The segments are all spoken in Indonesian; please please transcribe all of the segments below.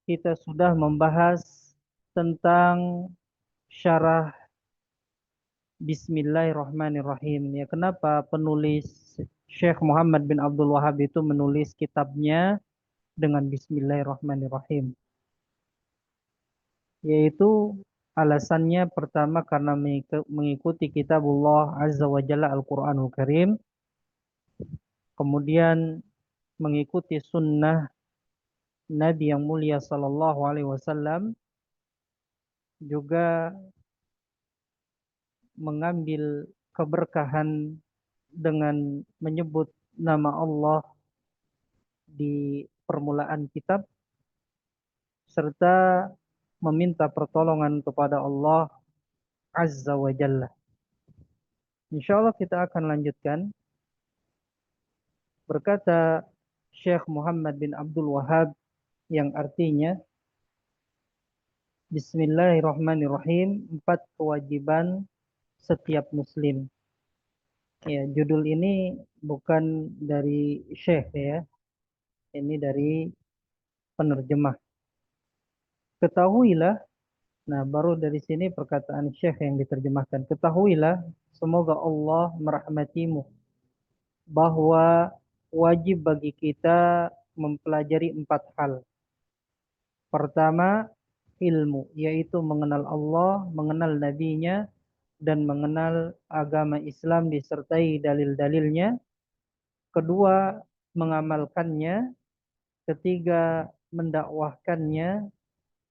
kita sudah membahas tentang syarah Bismillahirrahmanirrahim. Ya, kenapa penulis Syekh Muhammad bin Abdul Wahab itu menulis kitabnya dengan Bismillahirrahmanirrahim? Yaitu alasannya pertama karena mengikuti kitabullah Azza wa Jalla Al-Quranul Karim, kemudian mengikuti sunnah Nabi yang mulia Sallallahu Alaihi Wasallam, juga mengambil keberkahan dengan menyebut nama Allah di permulaan kitab, serta meminta pertolongan kepada Allah Azza wa Jalla. Insya Allah kita akan lanjutkan. Berkata Syekh Muhammad bin Abdul Wahab, yang artinya Bismillahirrahmanirrahim, 4 kewajiban setiap muslim. Ya, judul ini bukan dari Syekh ya, ini dari penerjemah. Ketahuilah, nah baru dari sini perkataan Syekh yang diterjemahkan. Ketahuilah, semoga Allah merahmatimu, bahwa wajib bagi kita mempelajari 4 hal. Pertama, ilmu, yaitu mengenal Allah, mengenal nabinya, dan mengenal agama Islam disertai dalil-dalilnya. Kedua, mengamalkannya. Ketiga, mendakwahkannya.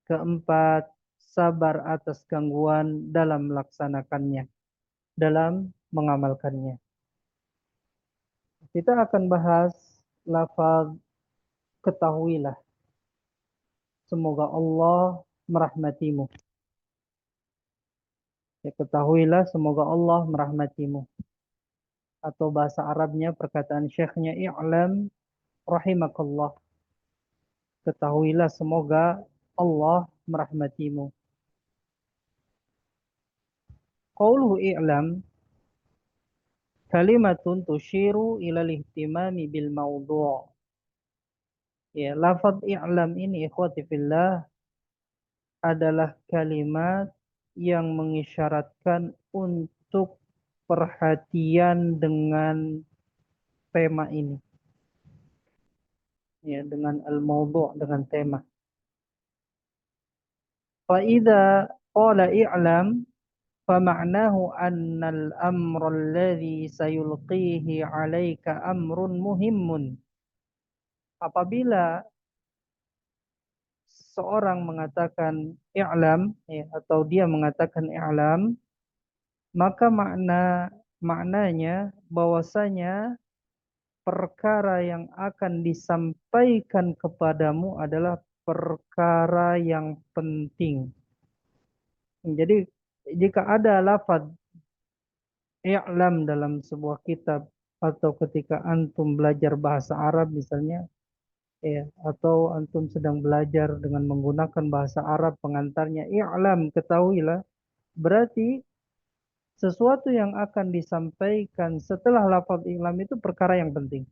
Keempat, sabar atas gangguan dalam melaksanakannya, dalam mengamalkannya. Kita akan bahas lafaz ketahuilah, semoga Allah merahmatimu. Ya, ketahuilah semoga Allah merahmatimu. Atau bahasa Arabnya, perkataan syekhnya, i'lam rahimakallah. Ketahuilah semoga Allah merahmatimu. Qauluhu i'lam kalimatun tushiru ilal ihtimami bil mawdu'. Ya, lafaz i'lam ini ikhwati fillah adalah kalimat yang mengisyaratkan untuk perhatian dengan tema ini. Ya, dengan al-mawdu', dengan tema. Fa idza qala i'lam فمعناه أن الأمر الذي سيلقيه عليك أمر مهم. Apabila seorang mengatakan i'lam, ya, atau dia mengatakan i'lam, maka maknanya bahwasanya perkara yang akan disampaikan kepadamu adalah perkara yang penting. Jadi jika ada lafaz i'lam dalam sebuah kitab, atau ketika antum belajar bahasa Arab misalnya, ya, atau antum sedang belajar dengan menggunakan bahasa Arab, pengantarnya i'lam, ketahuilah, berarti sesuatu yang akan disampaikan setelah lafaz i'lam itu perkara yang penting.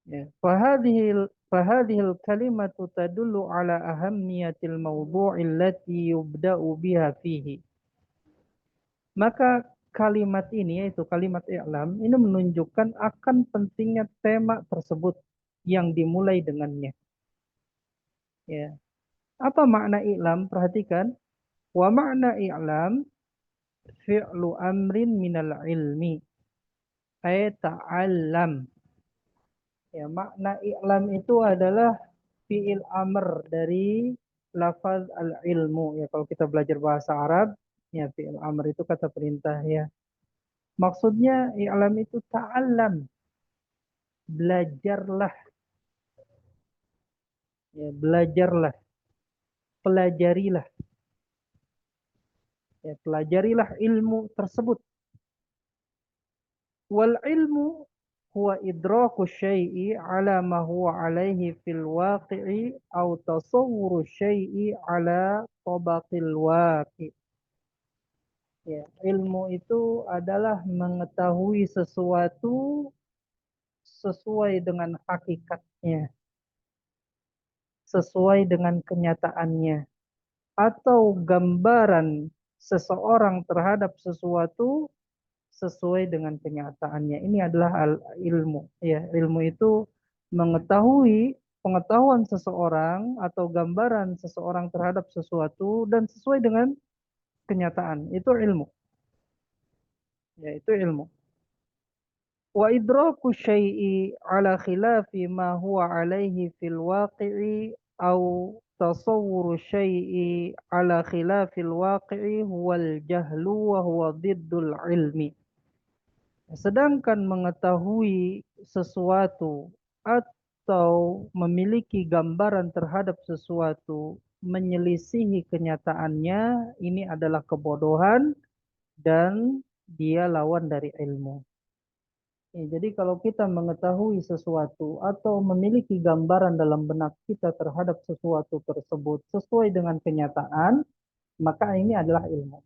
Ya. Fahadhil kalimatu tadullu ala ahammiyatil mawdu'i allati yubda'u biha fihi. Maka kalimat ini, yaitu kalimat i'lam, ini menunjukkan akan pentingnya tema tersebut yang dimulai dengannya. Ya. Apa makna i'lam? Perhatikan. Wa makna i'lam fi'lu amrin minal ilmi. Ay ta'allam. Ya, makna i'lam itu adalah fi'il amr dari lafaz al-ilmu. Ya, kalau kita belajar bahasa Arab, ya fi'il amr itu kata perintah ya. Maksudnya i'lam itu ta'allam. Belajarlah. Ya, belajarlah. Pelajarilah. Ya, pelajarilah ilmu tersebut. Wal ilmu huwa idraku syai'i ala ma huwa alaihi fil waqi'i au tasawwuru syai'i ala tabaqil waqi'. Ya, ilmu itu adalah mengetahui sesuatu sesuai dengan hakikatnya. sesuai dengan kenyataannya, atau gambaran seseorang terhadap sesuatu sesuai dengan kenyataannya. Ini adalah ilmu. Ya, ilmu itu mengetahui pengetahuan seseorang atau gambaran seseorang terhadap sesuatu dan sesuai dengan kenyataan. Itu ilmu. Ya, itu ilmu. Wa idraku syai'i ala khilafi ma huwa alaihi fil waqi'i au tasawwuru syai'i ala khilafil waqi'i huwal jahlu wa huwa diddul ilmi. Sedangkan mengetahui sesuatu atau memiliki gambaran terhadap sesuatu menyelisihi kenyataannya, ini adalah kebodohan dan dia lawan dari ilmu. Ya, jadi kalau kita mengetahui sesuatu atau memiliki gambaran dalam benak kita terhadap sesuatu tersebut sesuai dengan kenyataan, maka ini adalah ilmu.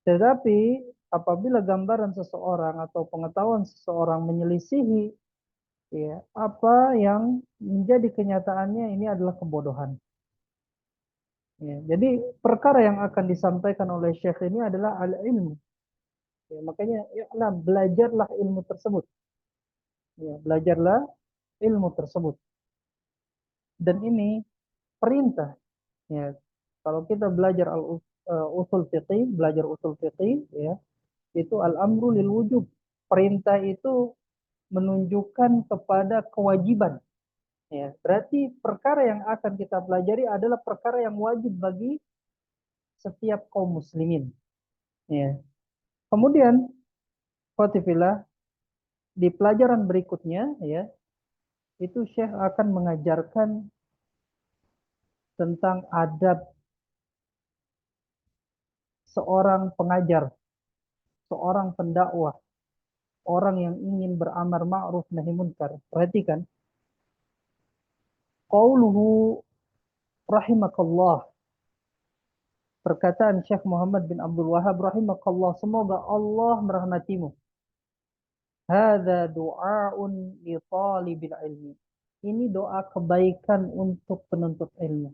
Tetapi apabila gambaran seseorang atau pengetahuan seseorang menyelisihi ya, apa yang menjadi kenyataannya, ini adalah kebodohan. Ya, jadi perkara yang akan disampaikan oleh Syekh ini adalah al-ilmu. Ya, makanya ya, belajarlah ilmu tersebut. Ya, belajarlah ilmu tersebut. Dan ini perintah. Ya, kalau kita belajar usul fiqih, belajar usul fiqih, ya, itu al-amru lil wujub. Perintah itu menunjukkan kepada kewajiban. Ya, berarti perkara yang akan kita pelajari adalah perkara yang wajib bagi setiap kaum muslimin. Ya. Kemudian, khotifillah, di pelajaran berikutnya, ya, itu Syekh akan mengajarkan tentang adab seorang pengajar, seorang pendakwah, orang yang ingin beramar ma'ruf nahi munkar. Perhatikan, qauluhu rahimakallah, perkataan Syekh Muhammad bin Abdul Wahab rahimakallah, semoga Allah merahmatimu. Hadza du'aun li talibil ilmi. Ini doa kebaikan untuk penuntut ilmu.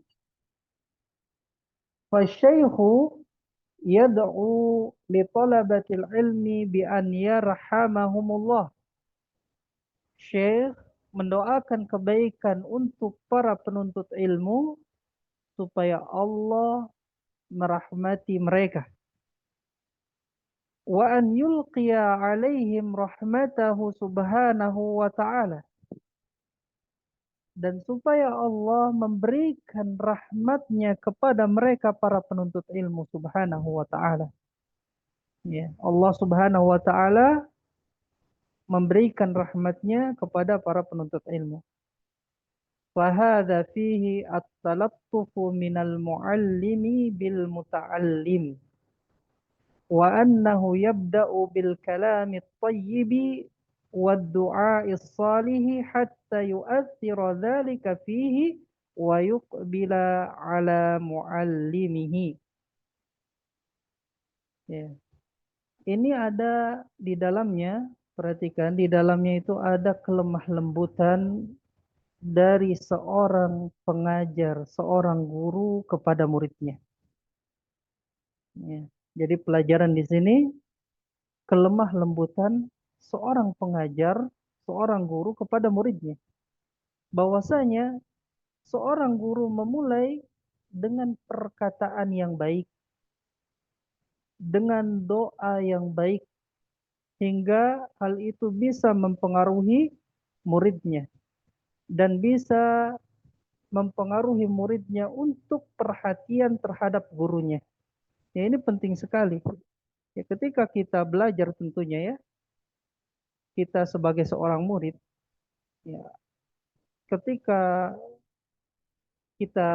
Fasyaikhu yad'u li talabatil ilmi bi an yarhamahumullah. Syekh mendoakan kebaikan untuk para penuntut ilmu supaya Allah merahmati mereka. Wa an yulqiya alaihim rahmatahu subhanahu wa ta'ala. Dan supaya Allah memberikan rahmatnya kepada mereka para penuntut ilmu subhanahu wa ta'ala. Ya, Allah subhanahu wa ta'ala memberikan rahmatnya kepada para penuntut ilmu. Fahadha fihi at-talattufu minal muallimi bil muta'allim. Wa annahu yabda'u bil kalami at-tayyibi wad-du'a'i as-salihi hatta yu'athira dhalika fihi wa yuqbila ala muallimihi. Ya. Ini ada di dalamnya, perhatikan, di dalamnya itu ada kelemah lembutan dari seorang pengajar, seorang guru kepada muridnya. Ya. Jadi pelajaran di sini kelemah lembutan seorang pengajar, seorang guru kepada muridnya. Bahwasanya seorang guru memulai dengan perkataan yang baik, dengan doa yang baik, hingga hal itu bisa mempengaruhi muridnya dan bisa mempengaruhi muridnya untuk perhatian terhadap gurunya. Ya, ini penting sekali. Ya, ketika kita belajar tentunya ya, kita sebagai seorang murid, ya, ketika kita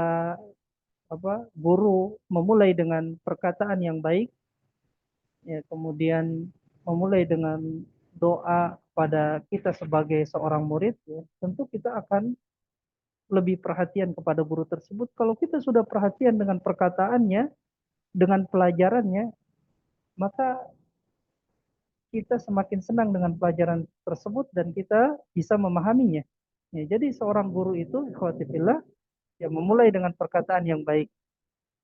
guru memulai dengan perkataan yang baik, ya, kemudian memulai dengan doa pada kita sebagai seorang murid, ya, tentu kita akan lebih perhatian kepada guru tersebut. Kalau kita sudah perhatian dengan perkataannya, dengan pelajarannya, maka kita semakin senang dengan pelajaran tersebut dan kita bisa memahaminya. Ya, jadi seorang guru itu ikhwati fillah ya memulai dengan perkataan yang baik,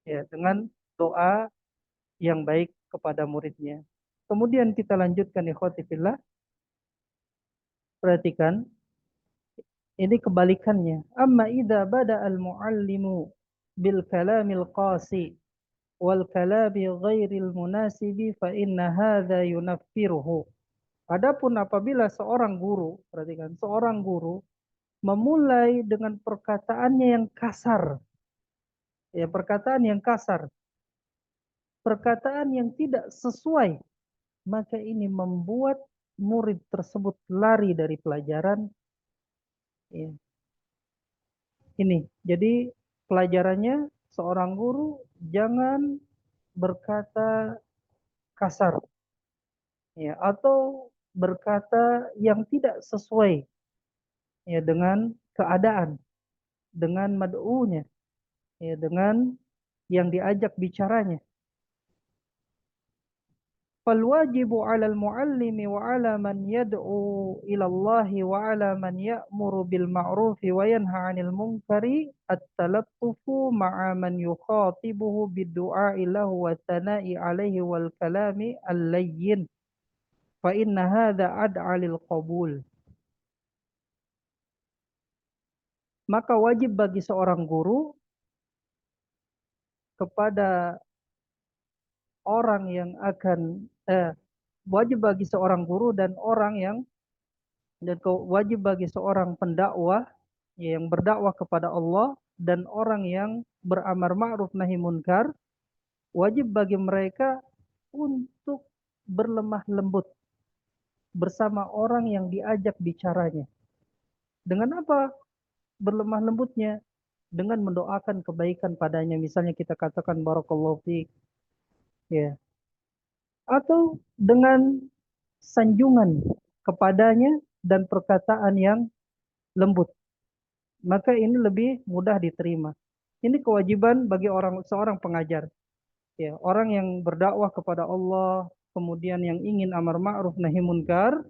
ya dengan doa yang baik kepada muridnya. Kemudian kita lanjutkan ikhwati fillah, perhatikan ini kebalikannya. Amma idza bada al-muallimu bil kalamil qasi wal kalami ghairil munasibi fa inna hadza yunaffiruhu. Adapun apabila seorang guru, perhatikan, seorang guru memulai dengan perkataannya yang kasar, ya perkataan yang kasar, perkataan yang tidak sesuai, maka ini membuat murid tersebut lari dari pelajaran. Ya, ini, jadi pelajarannya seorang guru jangan berkata kasar, ya, atau berkata yang tidak sesuai ya dengan keadaan, dengan mad'unya, ya, dengan yang diajak bicaranya. فالواجب على المعلم وعلى من يدعو إلى الله وعلى من يأمر بالمعروف وينهى عن المنكر التلطف مع من يخاطبه بالدعاء له والثناء عليه والكلام اللين فإن هذا أدعى للقبول. Maka wajib bagi seorang guru kepada orang yang akan wajib bagi seorang guru dan orang yang dan wajib bagi seorang pendakwah yang berdakwah kepada Allah dan orang yang beramar ma'ruf nahi munkar, wajib bagi mereka untuk berlemah lembut bersama orang yang diajak bicaranya. Dengan apa berlemah lembutnya? Dengan mendoakan kebaikan padanya. Misalnya kita katakan barakallahu fiik, ya. Atau dengan sanjungan kepadanya dan perkataan yang lembut. Maka ini lebih mudah diterima. Ini kewajiban bagi seorang pengajar. Ya, orang yang berdakwah kepada Allah, kemudian yang ingin amar ma'ruf nahi munkar,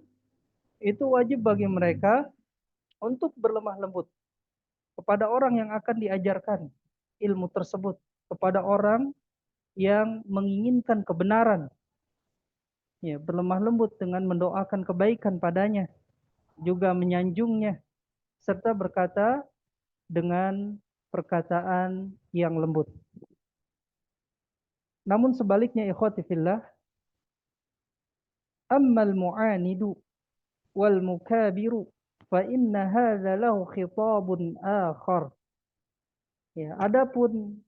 itu wajib bagi mereka untuk berlemah lembut kepada orang yang akan diajarkan ilmu tersebut, kepada orang yang menginginkan kebenaran. Ya, berlemah lembut dengan mendoakan kebaikan padanya, juga menyanjungnya, serta berkata dengan perkataan yang lembut. Namun sebaliknya ikhwati fillah, ammal mu'anidu wal mukabiru fa inna hadza lahu khitabun akhar. Ya, adapun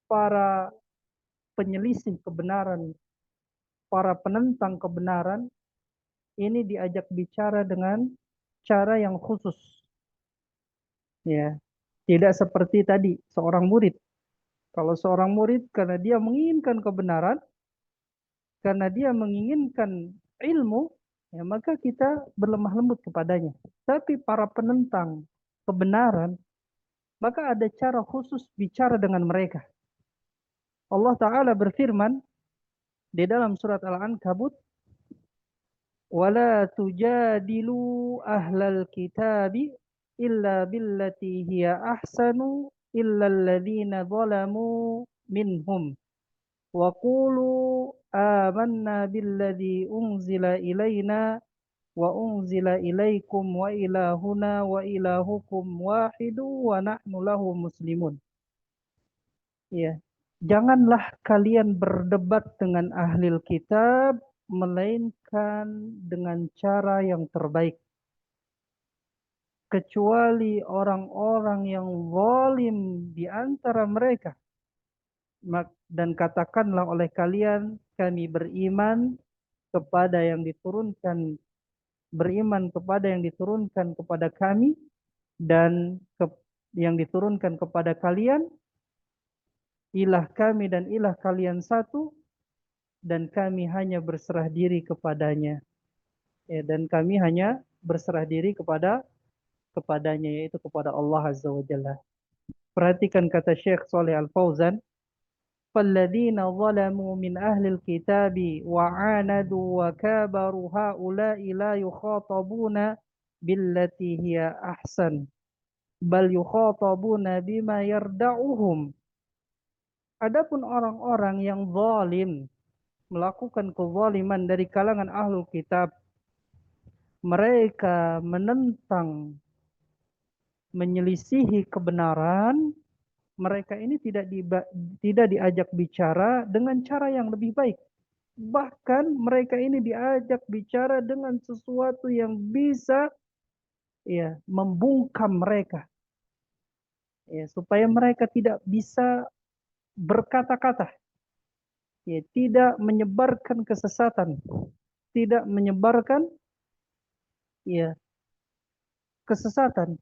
para penyelisih kebenaran, para penentang kebenaran, ini diajak bicara dengan cara yang khusus. Ya, tidak seperti tadi seorang murid. Kalau seorang murid karena dia menginginkan kebenaran, karena dia menginginkan ilmu, ya maka kita berlemah lembut kepadanya. Tapi para penentang kebenaran, maka ada cara khusus bicara dengan mereka. Allah Ta'ala berfirman di dalam surat Al-Ankabut, وَلَا تُجَادِلُوا أَهْلَ الْكِتَابِ إِلَّا بِالَّتِي هِيَ أَحْسَنُ إِلَّا الَّذِينَ ظَلَمُوا مِنْهُمْ وَقُولُوا آمَنَّا بِالَّذِي أُنْزِلَ إِلَيْنَا وَأُنْزِلَ إِلَيْكُمْ وَإِلَٰهُنَا وَإِلَٰهُكُمْ وَاحِدٌ وَنَحْنُ لَهُ مُسْلِمُونَ. Ya, janganlah kalian berdebat dengan ahli kitab melainkan dengan cara yang terbaik, kecuali orang-orang yang zalim di antara mereka. Dan katakanlah oleh kalian, kami beriman kepada yang diturunkan, beriman kepada yang diturunkan kepada kami dan yang diturunkan kepada kalian, ilah kami dan ilah kalian satu, dan kami hanya berserah diri kepadanya. Ya, dan kami hanya berserah diri kepadanya, yaitu kepada Allah Azza wa Jalla. Perhatikan kata Syekh Saleh Al-Fauzan, فَالَّذِينَ ظَلَمُوا مِنْ أَهْلِ الْكِتَابِ وَعَانَدُوا وَكَابَرُوا هَؤُلَاءِ لَا يُخَاطَبُونَ billati hiya ahsan bal yukhatabuna bima yarda'uhum. Adapun orang-orang yang zalim melakukan kezaliman dari kalangan ahlul kitab, mereka menentang, menyelisihi kebenaran, mereka ini tidak diajak bicara dengan cara yang lebih baik. Bahkan mereka ini diajak bicara dengan sesuatu yang bisa ya membungkam mereka, ya, supaya mereka tidak bisa berkata-kata, ya, tidak menyebarkan kesesatan, tidak menyebarkan ya kesesatan.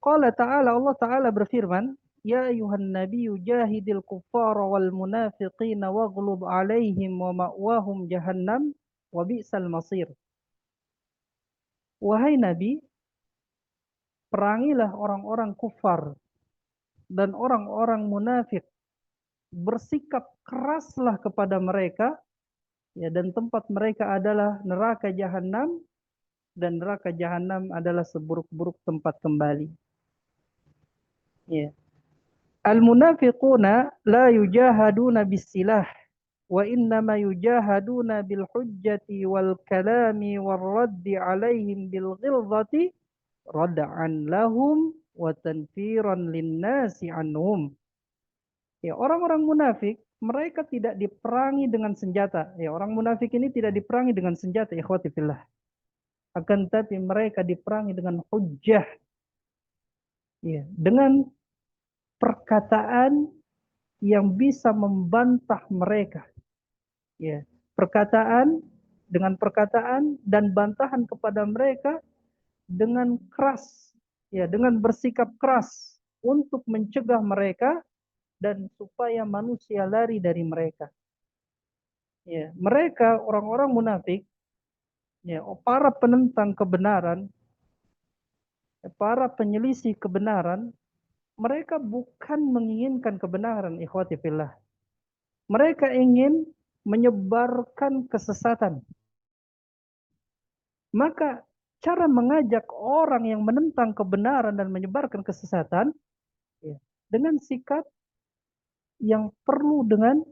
Qala ta'ala, Allah Ta'ala berfirman, Ya ayuhan nabiyyu jahidil kuffara wal munafiqina waghlub alaihim wa ma'wahum jahannam wa bi'sal masir. Wahai Nabi, perangilah orang-orang kufar dan orang-orang munafik. Bersikap keraslah kepada mereka, ya, dan tempat mereka adalah neraka jahanam, dan neraka jahanam adalah seburuk-buruk tempat kembali. Ya. Al-munafiquna la yujahaduna bis-silah wa innama yujahaduna bil hujjati wal kalami wal raddi alaihim bil ghilzati rad'an lahum wa tanfiran linnasi anhum. Ya, orang-orang munafik mereka tidak diperangi dengan senjata. Ya, orang munafik ini tidak diperangi dengan senjata, ikhwati fillah. Akan tapi mereka diperangi dengan hujjah. Ya, dengan perkataan yang bisa membantah mereka. Ya, perkataan dengan perkataan dan bantahan kepada mereka dengan keras, ya, dengan bersikap keras untuk mencegah mereka dan supaya manusia lari dari mereka. Ya, mereka orang-orang munafik, ya, para penentang kebenaran, ya, para penyelisih kebenaran, mereka bukan menginginkan kebenaran, ikhwati fillah. Mereka ingin menyebarkan kesesatan. Maka cara mengajak orang yang menentang kebenaran dan menyebarkan kesesatan, ya, dengan sikap yang perlu dengan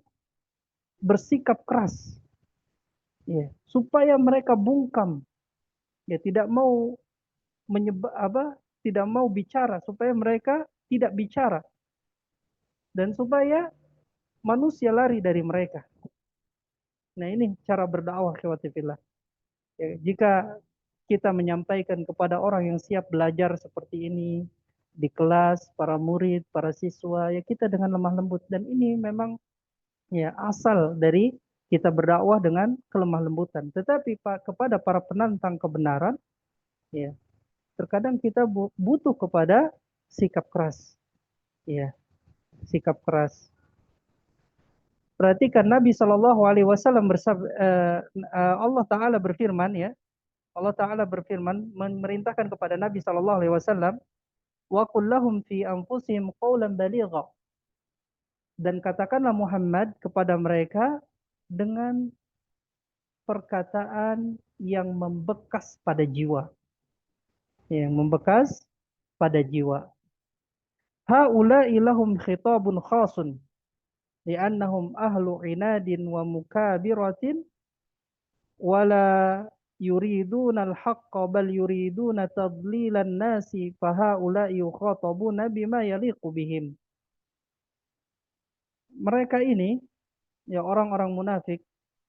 bersikap keras, ya, supaya mereka bungkam, ya, tidak mau tidak mau bicara, supaya mereka tidak bicara, dan supaya manusia lari dari mereka. Nah, ini cara berdakwah, ikhwatifillah. Ya, jika kita menyampaikan kepada orang yang siap belajar seperti ini di kelas, para murid, para siswa, ya kita dengan lemah lembut. Dan ini memang ya asal dari kita berdakwah dengan kelemah lembutan. Tetapi kepada para penantang kebenaran, ya terkadang kita butuh kepada sikap keras, ya, sikap keras. Perhatikan Nabi Shallallahu Alaihi Wasallam Allah Taala berfirman, ya, Allah Taala berfirman memerintahkan kepada Nabi Shallallahu Alaihi Wasallam, wa qul lahum fi anfusihim qawlan baligha, dan katakanlah Muhammad kepada mereka dengan perkataan yang membekas pada jiwa, yang membekas pada jiwa. Haula'i lahum khitabun khasun li'annahum ahlu inadin wa mukabiratin wala yuriduna al-haqqa bal yuriduna tadlilan nasi fahaula'i yukhatabuna bima yaliqu bihim. Mereka ini, ya, orang-orang munafik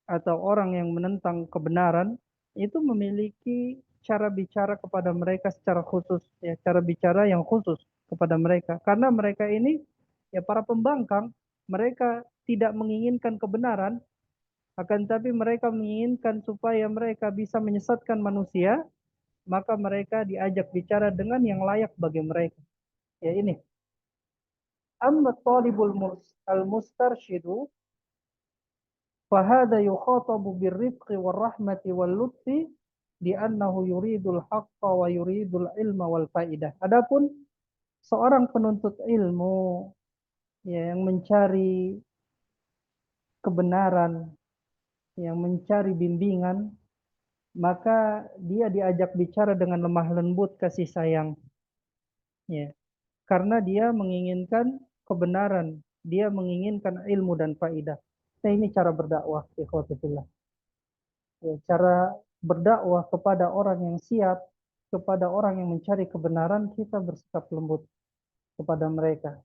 atau orang yang menentang kebenaran itu memiliki cara bicara kepada mereka secara khusus, ya, cara bicara yang khusus kepada mereka, karena mereka ini, ya, para pembangkang. Mereka tidak menginginkan kebenaran, akan tapi mereka menginginkan supaya mereka bisa menyesatkan manusia, maka mereka diajak bicara dengan yang layak bagi mereka. Ya, ini. Amma talibul al-mustarshidu fahada yukhatabu birrifqi warahmati wal-lutfi li'annahu yuridul haqqa wa yuridul ilma wal faidah. Adapun seorang penuntut ilmu, ya, yang mencari kebenaran, yang mencari bimbingan, maka dia diajak bicara dengan lemah lembut, kasih sayang, ya. Karena dia menginginkan kebenaran, dia menginginkan ilmu dan faidah. Nah, ini cara berdakwah, ikhwati fillah. Ya, cara berdakwah kepada orang yang siap, kepada orang yang mencari kebenaran, kita bersikap lembut kepada mereka.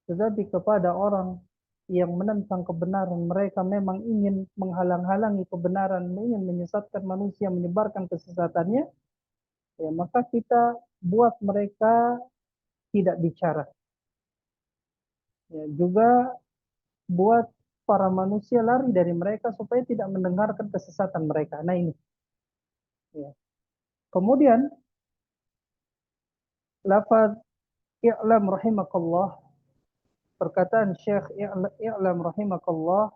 Tetapi kepada orang yang menentang kebenaran, mereka memang ingin menghalang-halangi kebenaran, ingin menyesatkan manusia, menyebarkan kesesatannya, ya maka kita buat mereka tidak bicara. Ya, juga buat para manusia lari dari mereka supaya tidak mendengarkan kesesatan mereka. Nah ini. Ya. Kemudian lafaz i'lam rahimakallah, perkataan Syekh i'lam rahimakallah,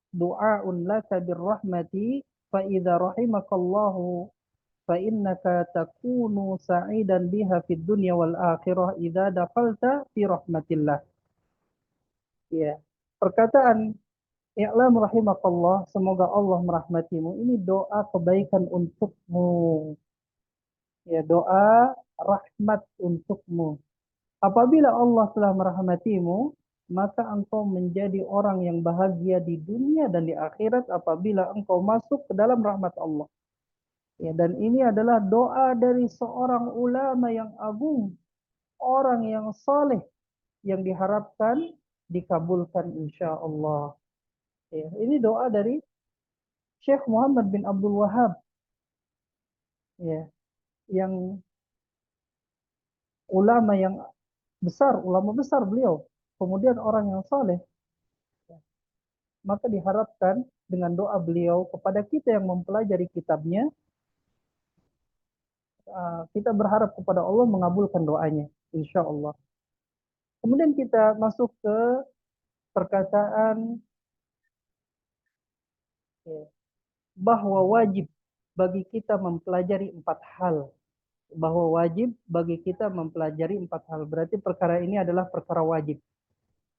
du'aun laka birrahmati fa idza rahimakallahu fa innaka takunu sa'idan biha fid dunya wal akhirah idza dakhalta fi rahmatillah. Ya. Perkataan i'lam rahimakallah, semoga Allah merahmatimu. Ini doa kebaikan untukmu. Ya, doa rahmat untukmu. Apabila Allah telah merahmatimu, maka engkau menjadi orang yang bahagia di dunia dan di akhirat apabila engkau masuk ke dalam rahmat Allah. Ya, dan ini adalah doa dari seorang ulama yang agung, orang yang saleh yang diharapkan dikabulkan insya Allah. Ya, ini doa dari Syekh Muhammad bin Abdul Wahab, ya, yang ulama yang besar, ulama besar beliau. Kemudian orang yang saleh, maka diharapkan dengan doa beliau kepada kita yang mempelajari kitabnya, kita berharap kepada Allah mengabulkan doanya, insya Allah. Kemudian kita masuk ke perkataan, ya, bahwa wajib bagi kita mempelajari 4 hal. Bahwa wajib bagi kita mempelajari 4 hal. Berarti perkara ini adalah perkara wajib.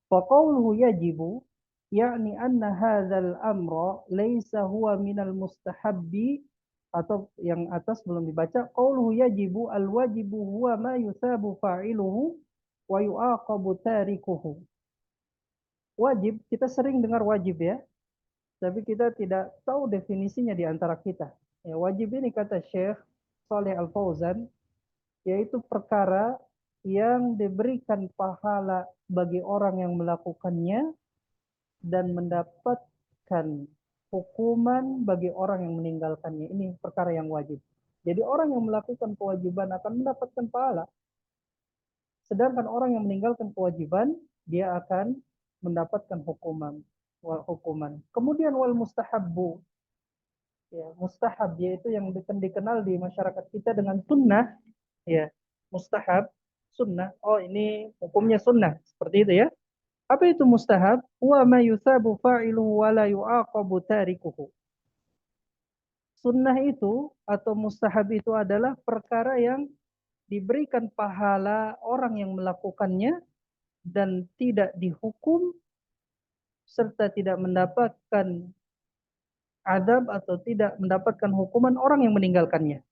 Faqauluhu yajibu, yakni anna hadzal amra laisa huwa minal mustahabbi, atau yang atas belum dibaca, qauluhu yajibu al-wajibu huwa ma yusabu fa'iluhu wa yu'aqabu tarikuhu. Wajib, kita sering dengar wajib ya, tapi kita tidak tahu definisinya di antara kita. Ya, wajib ini kata Syekh Saleh Al-Fauzan, yaitu perkara yang diberikan pahala bagi orang yang melakukannya dan mendapatkan hukuman bagi orang yang meninggalkannya. Ini perkara yang wajib. Jadi orang yang melakukan kewajiban akan mendapatkan pahala. Sedangkan orang yang meninggalkan kewajiban, dia akan mendapatkan hukuman. Kemudian wal mustahabbu. Ya, mustahab yaitu yang dikenal di masyarakat kita dengan sunnah. Ya, mustahab, sunnah. Oh, ini hukumnya sunnah. Seperti itu ya. Apa itu mustahab? Wa ma yusabu fa'iluhu wa la yu'aqabu tarikuhu. Sunnah itu atau mustahab itu adalah perkara yang diberikan pahala orang yang melakukannya dan tidak dihukum serta tidak mendapatkan adab atau tidak mendapatkan hukuman orang yang meninggalkannya.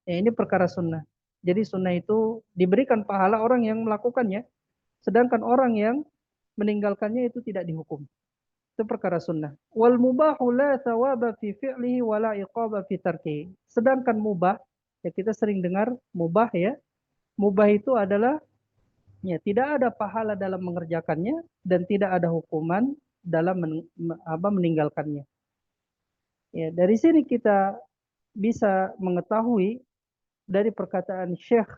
Ya, ini perkara sunnah. Jadi sunnah itu diberikan pahala orang yang melakukannya, sedangkan orang yang meninggalkannya itu tidak dihukum. Itu perkara sunnah. Wal mubahu la thawaba fi fi'lihi wa la iqaba fi tarkihi. Sedangkan mubah, ya kita sering dengar mubah ya. Mubah itu adalah, ya tidak ada pahala dalam mengerjakannya dan tidak ada hukuman dalam meninggalkannya. Ya, dari sini kita bisa mengetahui dari perkataan Syekh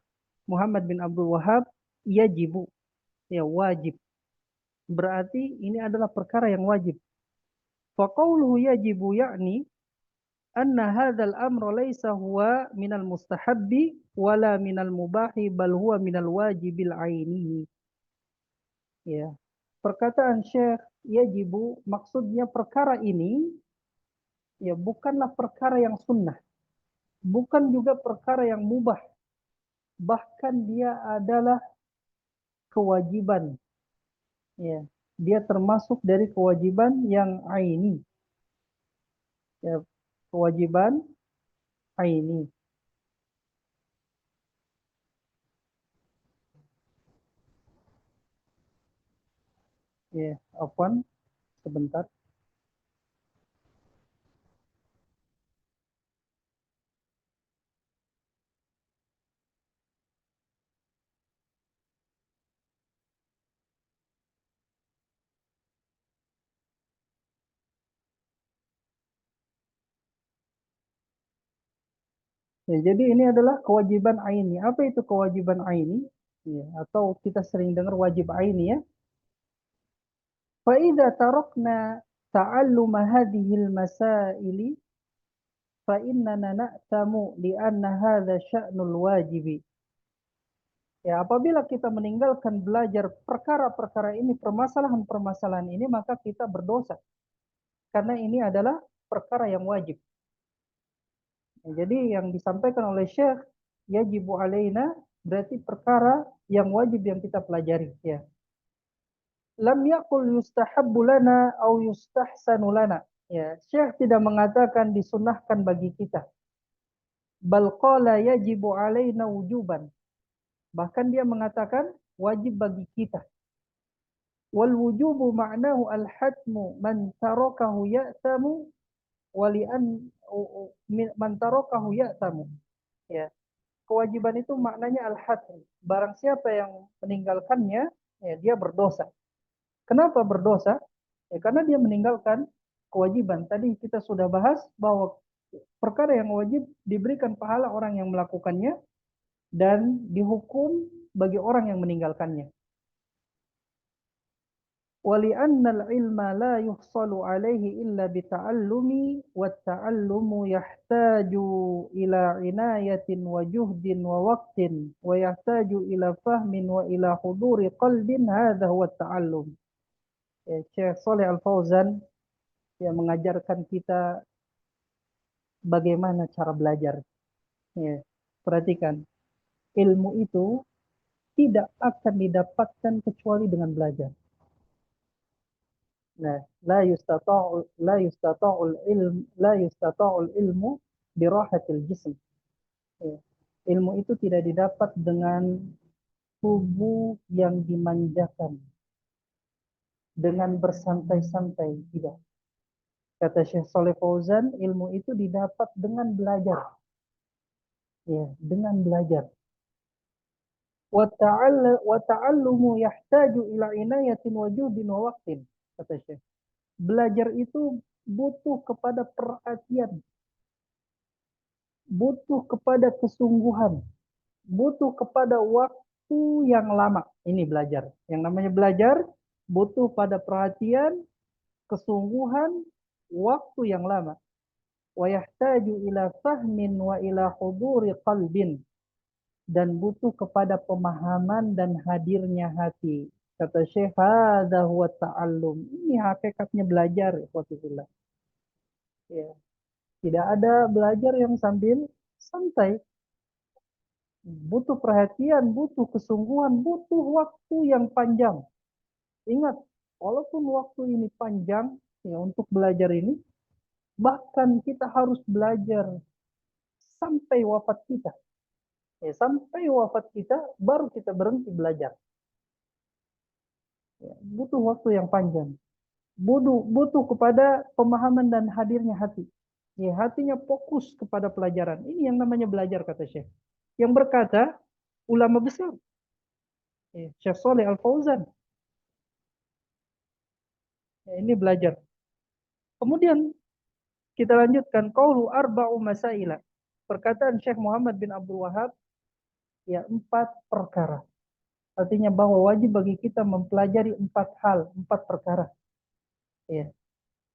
Muhammad bin Abdul Wahab, yajibu, ya wajib. Berarti ini adalah perkara yang wajib. Faqauluhu yajibu yakni anna hadzal amra laisa huwa minal mustahabbi wala minal mubahi bal huwa minal wajibil aini. Ya. Perkataan Syekh yajibu maksudnya perkara ini ya bukanlah perkara yang sunnah, bukan juga perkara yang mubah, bahkan dia adalah kewajiban. Ya. Dia termasuk dari kewajiban yang aini. Ya, kewajiban aini. Ya, afwan, sebentar. Ya, jadi ini adalah kewajiban aini. Apa itu kewajiban aini? Ya, atau kita sering dengar wajib aini ya. فإذا تركنا تعلم هذه المسائل فإننا نأثم لأن هذا شأن الواجب. Ya, apabila kita meninggalkan belajar perkara-perkara ini, permasalahan-permasalahan ini, maka kita berdosa. Karena ini adalah perkara yang wajib. Ya, jadi yang disampaikan oleh Syekh, yajibu alaina, berarti perkara yang wajib yang kita pelajari. Ya. Lam yakul yustahabbu lana au yustahsanu lana. Ya, Syekh tidak mengatakan disunahkan bagi kita. Bal qala yajibu alaina wujuban. Bahkan dia mengatakan wajib bagi kita. Wal wujubu ma'nahu al-hatmu man tarakahu ya'tamu walian man tarakahu ya'tamu. Ya. Kewajiban itu maknanya al-hatm. Barang siapa yang meninggalkannya, ya, dia berdosa. Kenapa berdosa? Ya, karena dia meninggalkan kewajiban. Tadi kita sudah bahas bahwa perkara yang wajib diberikan pahala orang yang melakukannya dan dihukum bagi orang yang meninggalkannya. ولأن العلم لا يحصل عليه إلا بتعلم والتعلم يحتاج إلى عناية وجهد ووقت ويحتاج إلى فهم وإلى حضور قلب هذا هو التعلم. Syekh Saleh Al-Fauzan yang mengajarkan kita bagaimana cara belajar. Ya, perhatikan, ilmu itu tidak akan didapatkan kecuali dengan belajar. Nah, la yustata'ul ilmu birahatil jism. Ya. Ilmu itu tidak didapat dengan tubuh yang dimanjakan, dengan bersantai-santai, tidak. Kata Syekh Saleh Fauzan, ilmu itu didapat dengan belajar. Ya, dengan belajar. Wa ta'allumu yahtaju ila inayatin wa juhdin wa waqtin, kata Syekh. Belajar itu butuh kepada perhatian, butuh kepada kesungguhan, butuh kepada waktu yang lama. Ini belajar. Yang namanya belajar butuh pada perhatian, kesungguhan, waktu yang lama. Wa yahtaju ila fahmin wa ila huduri qalbin, dan butuh kepada pemahaman dan hadirnya hati. Kata Syekh, hadza huwa ta'allum. Ini hakikatnya belajar, ikhwatillah. Ya, tidak ada belajar yang sambil santai. Butuh perhatian, butuh kesungguhan, butuh waktu yang panjang. Ingat, walaupun waktu ini panjang ya untuk belajar ini, bahkan kita harus belajar sampai wafat kita. Ya, sampai wafat kita baru kita berhenti belajar. Ya, butuh waktu yang panjang. Butuh kepada pemahaman dan hadirnya hati. Ya, hatinya fokus kepada pelajaran. Ini yang namanya belajar, kata Syekh. Yang berkata ulama besar, ya, Syekh Saleh Al-Fauzan. Ya, ini belajar. Kemudian kita lanjutkan qaulu arba'u masaila. Perkataan Syekh Muhammad bin Abdul Wahab, ya, 4 perkara. Artinya bahwa wajib bagi kita mempelajari 4 hal, 4 perkara. Ya,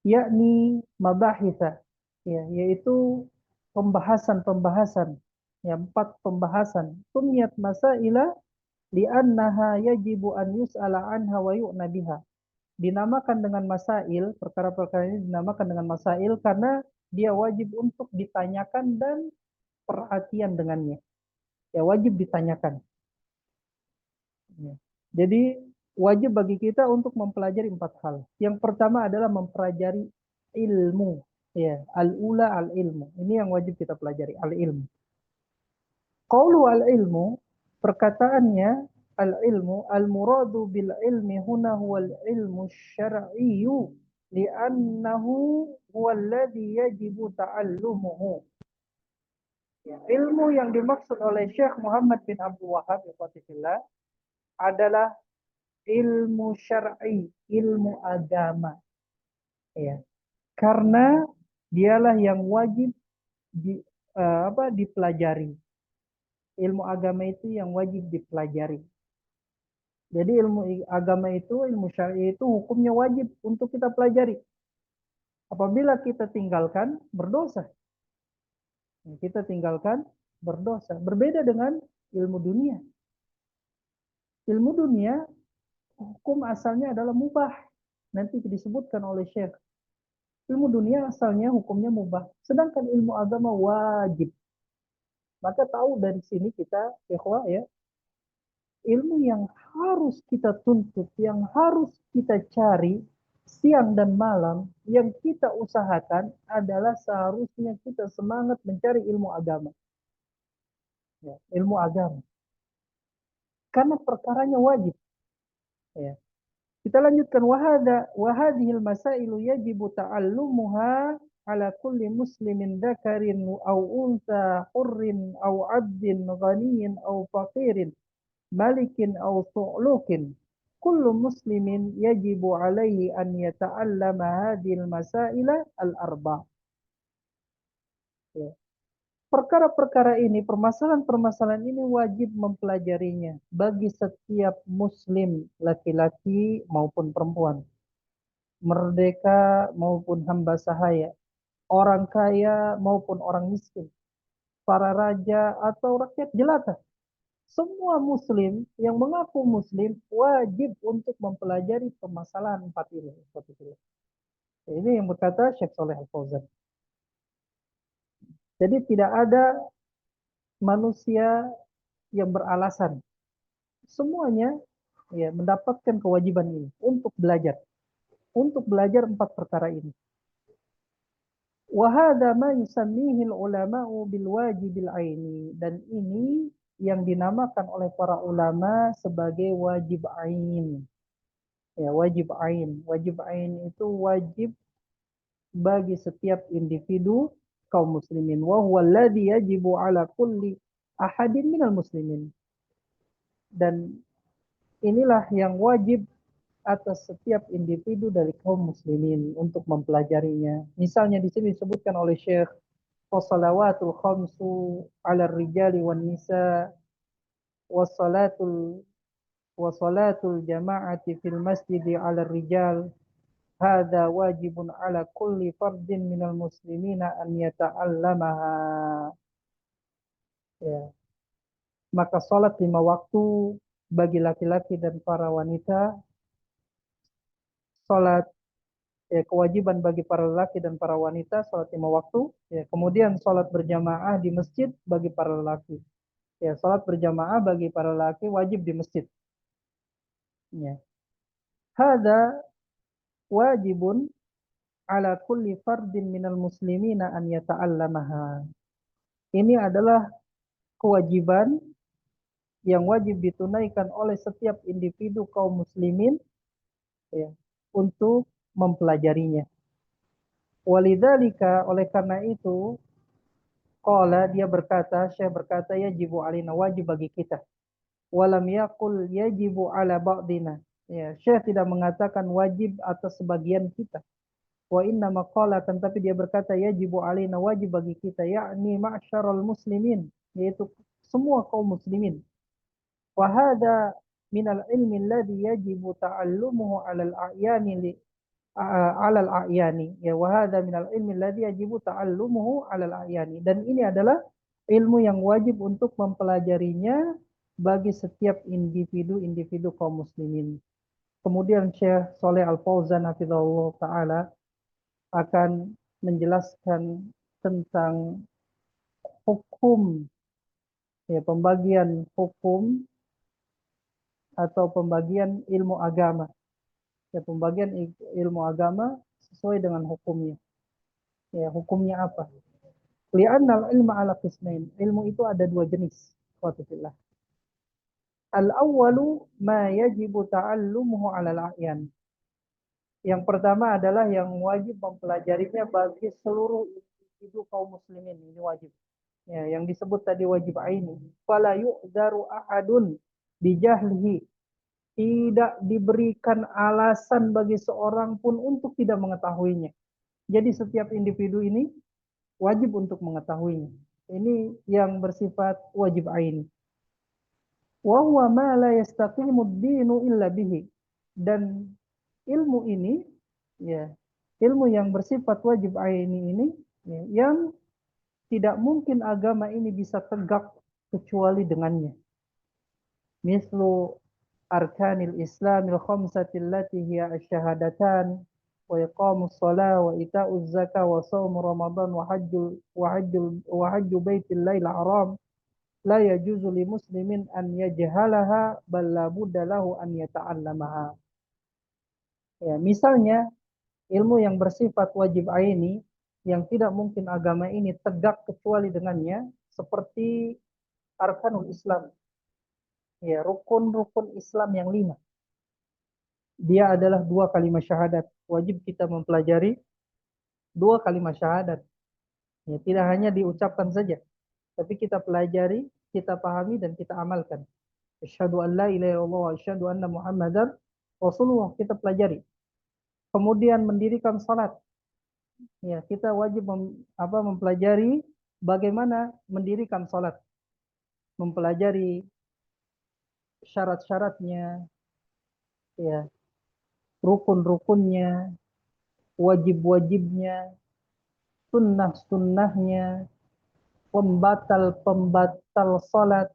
yakni mabahitha, ya, yaitu pembahasan-pembahasan. Ya, 4 pembahasan. Sumiyat masaila li'annaha yajibu an yus'ala anha wa yu'na biha. Dinamakan dengan masail, perkara-perkara ini dinamakan dengan masail karena dia wajib untuk ditanyakan dan perhatian dengannya. Ya, wajib ditanyakan. Ya. Jadi wajib bagi kita untuk mempelajari 4 hal. Yang pertama adalah mempelajari ilmu. Ya, al-ula al-ilmu. Ini yang wajib kita pelajari, al-ilmu. Qaulu al-ilmu, perkataannya al-ilmu, al-muradu bil ilmi huna huwa al-ilmu syar'iyyu li'annahu huwa alladhi yajibu ta'allumuhu. Ya, ilmu yang dimaksud oleh Syekh Muhammad bin Abdul Wahhab adalah ilmu syar'i, ilmu agama. Ya, karena dialah yang wajib dipelajari. Ilmu agama itu yang wajib dipelajari. Jadi ilmu agama itu, ilmu syar'i itu hukumnya wajib untuk kita pelajari. Apabila kita tinggalkan, berdosa. Kita tinggalkan, berdosa. Berbeda dengan ilmu dunia. Ilmu dunia, hukum asalnya adalah mubah. Nanti disebutkan oleh Syekh. Ilmu dunia asalnya hukumnya mubah. Sedangkan ilmu agama wajib. Maka tahu dari sini kita, ikhwah ya, ilmu yang harus kita tuntut, yang harus kita cari siang dan malam, yang kita usahakan adalah seharusnya kita semangat mencari ilmu agama. Ya, ilmu agama. Karena perkaranya wajib. Ya. Kita lanjutkan wahadihil masailu yajibu ta'allumuha ala kulli muslimin dzakarin au unsa hurrin au abdin ghaniyin au faqirin malikin au su'lukin kullu muslimin yajibu alaihi an yata'allama hadhil masaila al-arba. Ya. Perkara-perkara ini, permasalahan-permasalahan ini wajib mempelajarinya bagi setiap muslim, laki-laki maupun perempuan, merdeka maupun hamba sahaya, orang kaya maupun orang miskin, para raja atau rakyat jelata. Semua muslim yang mengaku muslim wajib untuk mempelajari permasalahan empat ini. Ini yang berkata Syekh Saleh Al-Fauzan. Jadi tidak ada manusia yang beralasan. Semuanya ya mendapatkan kewajiban ini untuk belajar. Untuk belajar empat perkara ini. Wahada ma yusammihi ulama'u bil wajibil aini. Dan ini yang dinamakan oleh para ulama sebagai wajib ain. Ya, wajib ain. Wajib ain itu wajib bagi setiap individu kaum muslimin. Wa huwa alladhi yajibu ala kulli ahadin minal muslimin. Dan inilah yang wajib atas setiap individu dari kaum muslimin untuk mempelajarinya. Misalnya di sini disebutkan oleh Syekh wasalawatul khamsu ala rijali wan nisa wasalatul jama'ati fil masjidi ala rijal hadza wajibun ala kulli fardin minal muslimina an yata'allamaha. Ya. Maka salat 5 waktu bagi laki-laki dan para wanita, salat ya, kewajiban bagi para lelaki dan para wanita salat 5 waktu, ya, kemudian salat berjamaah di masjid bagi para lelaki. Ya, salat berjamaah bagi para lelaki wajib di masjid. Ya. Hada wajibun ala kulli fardin minal muslimina an yata'allamaha. Ini adalah kewajiban yang wajib ditunaikan oleh setiap individu kaum muslimin ya, untuk mempelajarinya. Walidzalika, oleh karena itu, qala, dia berkata, Syekh berkata, yajibu alina, wajib bagi kita. Walam yaqul yajibu ala ba'dina. Ya, Syekh tidak mengatakan wajib atas sebagian kita. Wa inna maqala, tapi dia berkata yajibu alina, wajib bagi kita, yakni ma'syarul muslimin, yaitu semua kaum muslimin. Wa hadha minal ilmi alladhi yajibu ta'allumuhu 'alal a'yani alal a'yani. Ya, wa hadha minal ilmi alladhi yajibu ta'allumuhu 'alal a'yani. Dan ini adalah ilmu yang wajib untuk mempelajarinya bagi setiap individu kaum muslimin. Kemudian Syekh Saleh Al-Fauzan hafizahullah taala akan menjelaskan tentang hukum, ya, pembagian hukum atau pembagian ilmu agama. Ya, pembagian ilmu agama sesuai dengan hukumnya. Ya, hukumnya apa? Li'annal ilma ala qismain. Ilmu itu ada dua jenis. Watifillah. Al-awwalu ma yajibu ta'allumuhu 'ala al-a'yan. Yang pertama adalah yang wajib mempelajarinya bagi seluruh individu kaum muslimin. Ini wajib. Ya, yang disebut tadi wajib aini. Fala yu'daru ahadun bijahlihi. Tidak diberikan alasan bagi seorang pun untuk tidak mengetahuinya. Jadi setiap individu ini wajib untuk mengetahuinya. Ini yang bersifat wajib aini. Wa huwa ma la yastaqimu ad-dinu illa bihi. Dan ilmu ini, ya, ilmu yang bersifat wajib aini ini, ya, yang tidak mungkin agama ini bisa tegak kecuali dengannya. Mislu arkanil islamil khamsati allati hiya asyhadatan wa iqamus shalah wa ita'uz zakah wa shaum ramadan wa hajju baitillail haram la yajuzu li muslimin an yajhalaha bal la budda lahu an yata'allamaha. Ya, misalnya ilmu yang bersifat wajib aini yang tidak mungkin agama ini tegak kecuali dengannya seperti arkanul Islam. Ya, rukun-rukun Islam yang 5. Dia adalah 2 kalimat syahadat. Wajib kita mempelajari 2 kalimat syahadat. Ya, tidak hanya diucapkan saja, tapi kita pelajari, kita pahami dan kita amalkan. Asyhadu an la ilaha illallah wa asyhadu anna Muhammadar Rasulullah, kita pelajari. Kemudian mendirikan salat. Ya, kita wajib mempelajari bagaimana mendirikan salat. Mempelajari syarat-syaratnya, ya, rukun-rukunnya, wajib-wajibnya, sunnah-sunnahnya, pembatal-pembatal salat,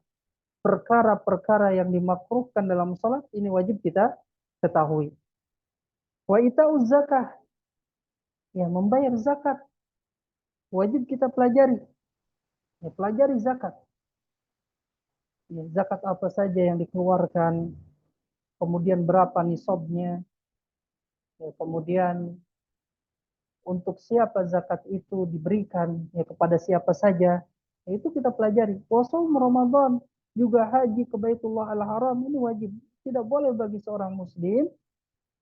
perkara-perkara yang dimakruhkan dalam salat, ini wajib kita ketahui. Wa ita'uz zakah, ya, membayar zakat, wajib kita pelajari. Ya, pelajari zakat. Ya, zakat apa saja yang dikeluarkan, kemudian berapa nisabnya, ya, kemudian untuk siapa zakat itu diberikan, ya, kepada siapa saja, ya, itu kita pelajari. Puasa Ramadan, juga haji ke Baitullah Al-Haram, ini wajib. Tidak boleh bagi seorang muslim,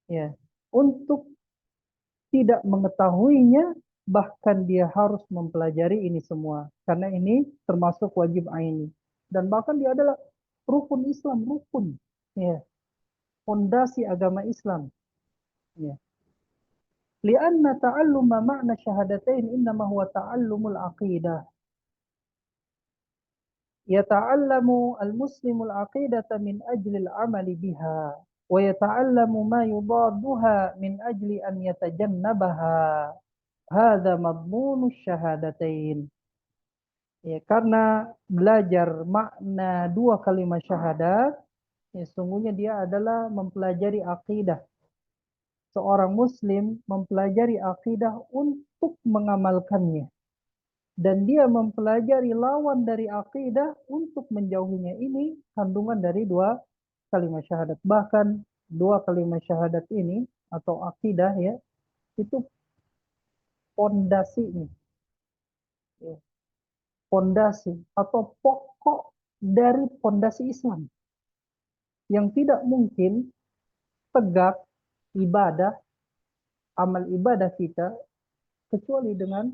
ya, untuk tidak mengetahuinya, bahkan dia harus mempelajari ini semua. Karena ini termasuk wajib aini. Dan bahkan dia adalah rukun Islam, rukun, ya, fondasi agama Islam. Ya. Lianna ta'alluma ma'na syahadatain innama huwa ta'allumul aqidah. Yata'allamu al-muslimul aqidata min ajlil amali biha. Wa yata'allamu ma yudadduha min ajli an yatajannabaha. Hadha madmunus syahadatain. Ya, karena belajar makna 2 kalimat syahadat, ya, sungguhnya dia adalah mempelajari akidah. Seorang muslim mempelajari akidah untuk mengamalkannya. Dan dia mempelajari lawan dari akidah untuk menjauhinya. Ini kandungan dari 2 kalimat syahadat. Bahkan 2 kalimat syahadat ini atau akidah, ya, itu pondasinya. Ya, pondasi atau pokok dari pondasi Islam yang tidak mungkin tegak ibadah, amal ibadah kita kecuali dengan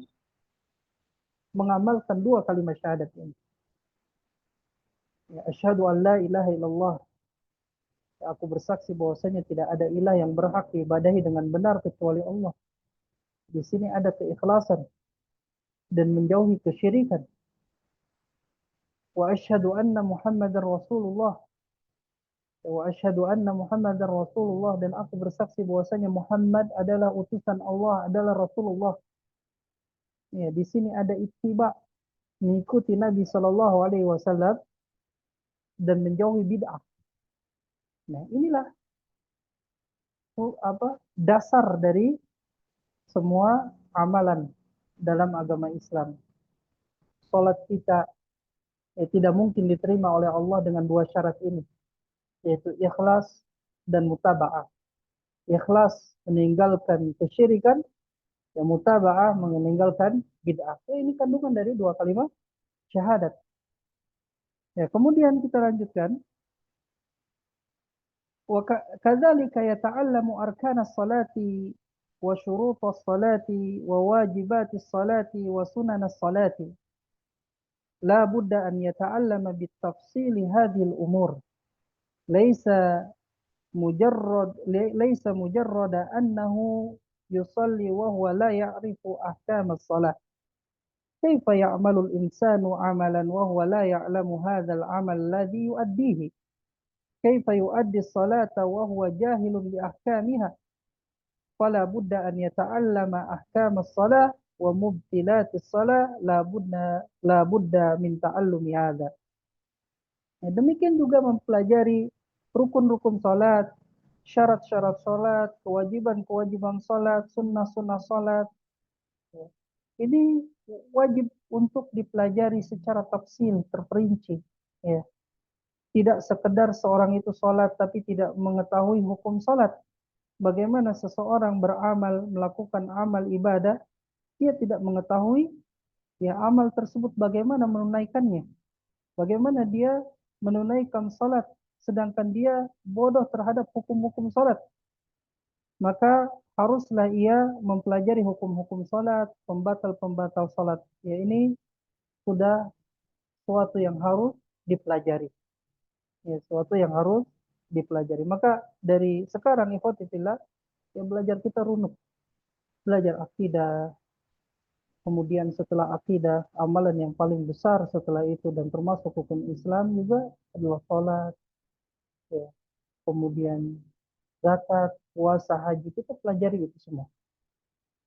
mengamalkan 2 kalimat syahadat ini. Ya, asyhadu an la ilaha illallah. Ya, aku bersaksi bahwasanya tidak ada ilah yang berhak diibadahi dengan benar kecuali Allah. Di sini ada keikhlasan dan menjauhi kesyirikan. Wa asyhadu anna Muhammadar Rasulullah. Wa asyhadu anna Muhammadar Rasulullah, dan aku bersaksi bahwasanya Muhammad adalah utusan Allah, adalah Rasulullah. Ya, di sini ada ittiba, mengikuti Nabi Shallallahu alaihi wasallam dan menjauhi bid'ah. Nah, inilah dasar dari semua amalan dalam agama Islam. Salat kita, ya, tidak mungkin diterima oleh Allah dengan 2 syarat ini, yaitu ikhlas dan mutaba'ah. Ikhlas meninggalkan kesyirikan, Ya, mutaba'ah meninggalkan bid'ah. Ya, ini kandungan dari dua kalimat syahadat. Ya, kemudian kita lanjutkan. Wa kadzalika yata'allamu arkanas salati wa syurutas salati wa wajibatis salati wa sunanas salati. La budda an yata'allama bitafsili hadhil umur. Laisa ليس مجرد أنه يصلي وهو لا يعرف أحكام الصلاة. كيف يعمل الإنسان عملا وهو لا يعلم هذا العمل الذي يؤديه؟ كيف يؤدي الصلاة وهو جاهل بأحكامها؟ فلا بد أن يتعلم أحكام الصلاة ومبتلات الصلاة. لا بد من تعلم هذا. Nah, demikian juga mempelajari rukun-rukun salat, syarat-syarat salat, kewajiban-kewajiban salat, sunnah-sunnah salat. Ini wajib untuk dipelajari secara tafsil, terperinci. Ya. Tidak sekedar seorang itu salat tapi tidak mengetahui hukum salat. Bagaimana seseorang beramal, melakukan amal ibadah, dia tidak mengetahui ya amal tersebut bagaimana menunaikannya. Bagaimana dia menunaikan salat sedangkan dia bodoh terhadap hukum-hukum salat. Maka haruslah ia mempelajari hukum-hukum salat, pembatal-pembatal salat. Ya, ini sudah suatu yang harus dipelajari. Ya, suatu yang harus dipelajari. Maka dari sekarang ikhwatifillah, ya belajar kita runut. Belajar akidah, kemudian setelah akidah, amalan yang paling besar setelah itu dan termasuk hukum Islam juga adalah salat, ya. Kemudian zakat, puasa, haji, kita pelajari itu semua.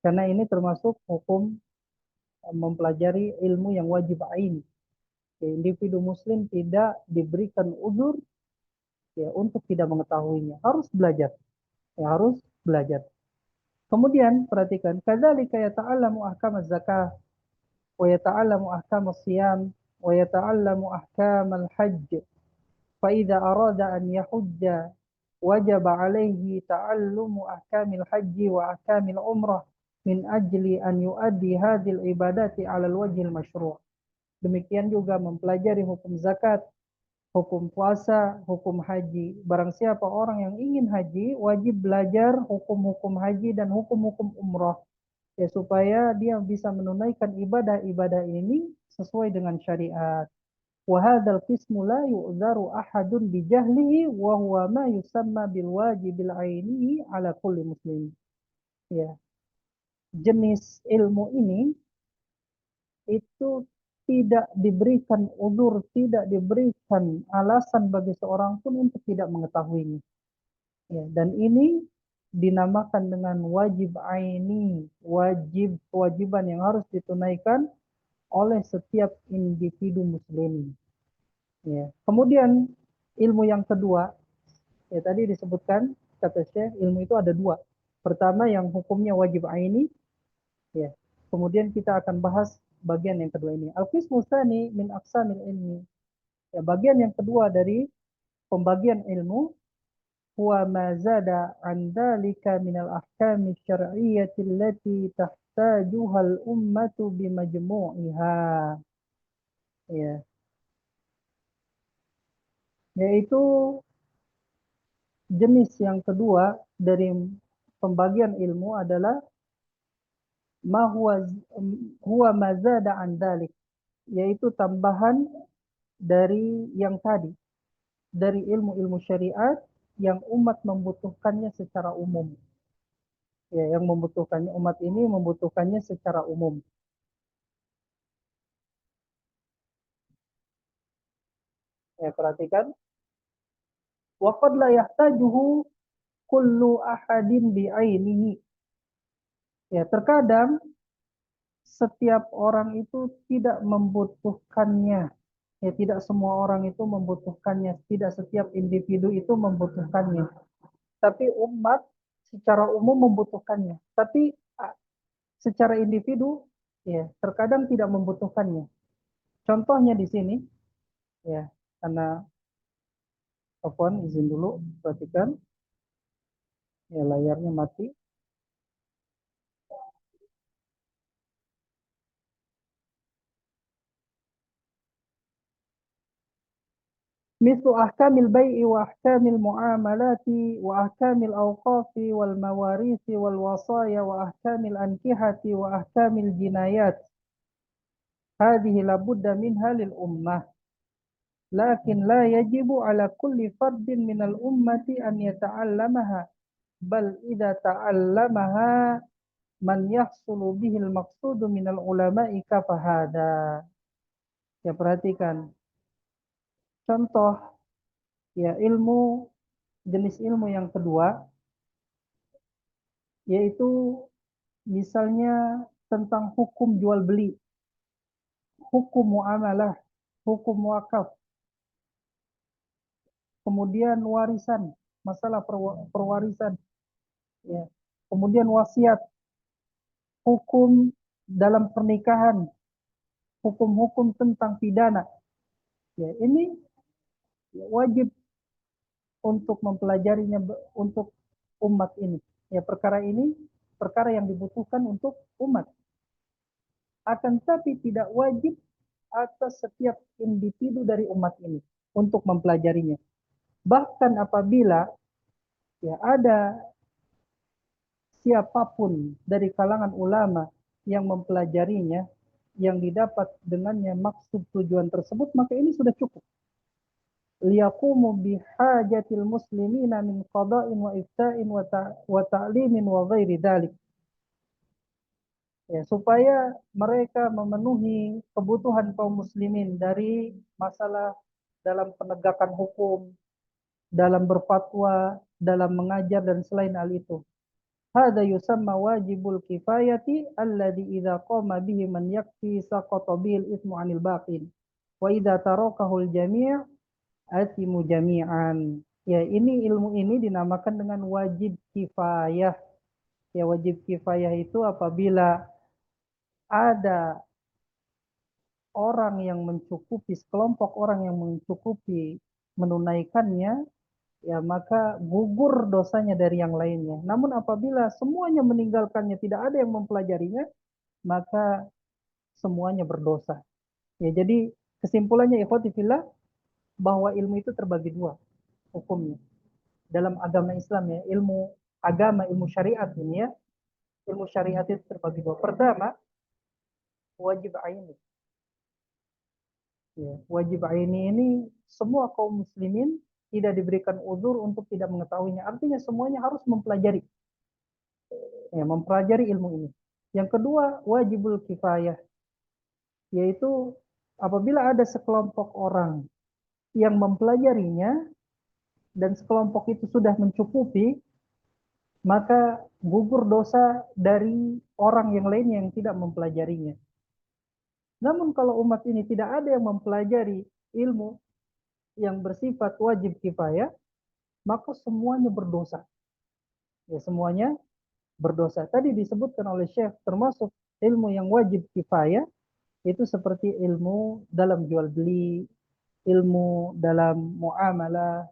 Karena ini termasuk hukum mempelajari ilmu yang wajib ain. Ya, individu muslim tidak diberikan uzur ya untuk tidak mengetahuinya. Harus belajar. Ya, harus belajar. Kemudian perhatikan, kadzalika yata'allamu ahkam az-zakah wa yata'allamu ahkam as-siyam wa yata'allamu ahkam al-hajj. Fa idza arada an yahujja wajib alaihi ta'allumu ahkamil haji wa ahkamil umrah min ajli an yuaddi hadhil ibadati 'ala al-wajhil masyru'. Demikian juga mempelajari hukum zakat, hukum puasa, hukum haji. Barang siapa orang yang ingin haji, wajib belajar hukum-hukum haji dan hukum-hukum umrah. Ya, supaya dia bisa menunaikan ibadah-ibadah ini sesuai dengan syariat. وهذا القسم لا يؤذر أحد بجهله وهو ما يسمى بالواجب العيني على كل مسلم. Ya, jenis ilmu ini itu tidak diberikan uzur, tidak diberikan alasan bagi seorang pun untuk tidak mengetahuinya. Ya, dan ini dinamakan dengan wajib aini, kewajiban yang harus ditunaikan oleh setiap individu muslim. Ya. Kemudian ilmu yang kedua, ya tadi disebutkan kata Syekh, ilmu itu ada dua. Pertama yang hukumnya wajib aini, ya. Kemudian kita akan bahas bagian yang kedua ini. Al-qismu tsani min aqsamil ilmi. Ya, bagian yang kedua dari pembagian ilmu huwa ma zada an dzalika min al-ahkam asy-syar'iyyah allati tahtajuha al-ummatu bimajmu'iha. Ya, yaitu jenis yang kedua dari pembagian ilmu adalah ma huwa ma zada an dzalik, yaitu tambahan dari yang tadi, dari ilmu-ilmu syariat yang umat membutuhkannya secara umum. Ya, yang membutuhkannya umat ini membutuhkannya secara umum. Ya, perhatikan. Wa qad la yahtajuhu kullu ahadin bi'ainihi. Ya, terkadang setiap orang itu tidak membutuhkannya. Ya, tidak semua orang itu membutuhkannya. Tidak setiap individu itu membutuhkannya. Tapi umat secara umum membutuhkannya. Tapi secara individu, ya, terkadang tidak membutuhkannya. Contohnya di sini, ya, karena Afwan izin dulu, perhatikan, ya layarnya mati. Mislu ahkamil bai'i wa ahkamil muamalati wa ahkamil awqafi wal mawarisi wal wasaya wa ahkamil ankihati wa ahkamil jinayat. Hadhihi labudda minha lil ummah. Lakin la yajibu ala kulli fardin minal ummati an yata'allamaha. Bal idza ta'allamaha man yahsulu bihil maqsudu minal ulama'i kafahada. Ya, perhatikan. Contoh, ya, jenis ilmu yang kedua, yaitu misalnya tentang hukum jual beli, hukum muamalah, hukum wakaf, kemudian warisan, masalah perwarisan, ya. Kemudian wasiat, hukum dalam pernikahan, hukum-hukum tentang pidana. Ya, ini wajib untuk mempelajarinya untuk umat ini. Ya, perkara ini perkara yang dibutuhkan untuk umat. Akan tapi tidak wajib atas setiap individu dari umat ini untuk mempelajarinya. Bahkan apabila ya ada siapapun dari kalangan ulama yang mempelajarinya, yang didapat dengannya maksud tujuan tersebut, maka ini sudah cukup. Liyaqumu bihajatil muslimina min qada'in wa ifta'in wa ta'limin wa ghairi dhalik. Ya, supaya mereka memenuhi kebutuhan kaum muslimin dari masalah dalam penegakan hukum, dalam berfatwa, dalam mengajar dan selain hal itu. Hada yusamma wajibul kifayati alladhi idza qama bihi man yakfi saqata bil ismu 'anil baqin. Wa idza tarakahul jami' atimu jami'an. Ya, ilmu ini dinamakan dengan wajib kifayah. Ya, wajib kifayah itu apabila ada orang yang mencukupi, sekelompok orang yang mencukupi menunaikannya, ya maka gugur dosanya dari yang lainnya. Namun apabila semuanya meninggalkannya, tidak ada yang mempelajarinya, maka semuanya berdosa. Ya, jadi kesimpulannya ikhwati fillah, bahwa ilmu itu terbagi dua hukumnya. Dalam agama Islam, ya, ilmu syariat ini, ya, ilmu syariat itu terbagi dua. Pertama, wajib aini. Ya, wajib aini ini semua kaum muslimin tidak diberikan uzur untuk tidak mengetahuinya. Artinya semuanya harus mempelajari. Ya, mempelajari ilmu ini. Yang kedua, wajibul kifayah, yaitu apabila ada sekelompok orang yang mempelajarinya dan sekelompok itu sudah mencukupi, maka gugur dosa dari orang yang lain yang tidak mempelajarinya. Namun kalau umat ini tidak ada yang mempelajari ilmu yang bersifat wajib kifayah, maka semuanya berdosa. Ya, semuanya berdosa. Tadi disebutkan oleh Syekh termasuk ilmu yang wajib kifayah itu seperti ilmu dalam jual beli, ilmu dalam muamalah,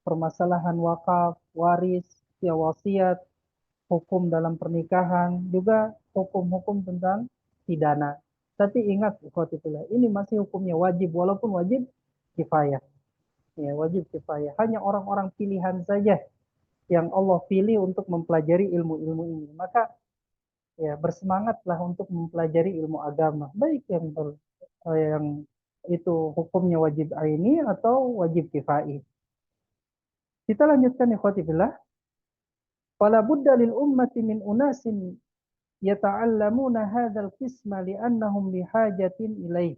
permasalahan wakaf, waris, ya wasiat, hukum dalam pernikahan, juga hukum-hukum tentang pidana. Tapi ingat, ikhwatullah, ini masih hukumnya wajib, walaupun wajib kifayah. Ya, wajib kifayah. Hanya orang-orang pilihan saja yang Allah pilih untuk mempelajari ilmu-ilmu ini. Maka ya bersemangatlah untuk mempelajari ilmu agama, baik yang itu hukumnya wajib aini atau wajib kifai. Kita lanjutkan ikhwati billah. Fala budda lil ummati min unasin yata'allamuna hadzal qisma li'annahum bihajatin ilaih.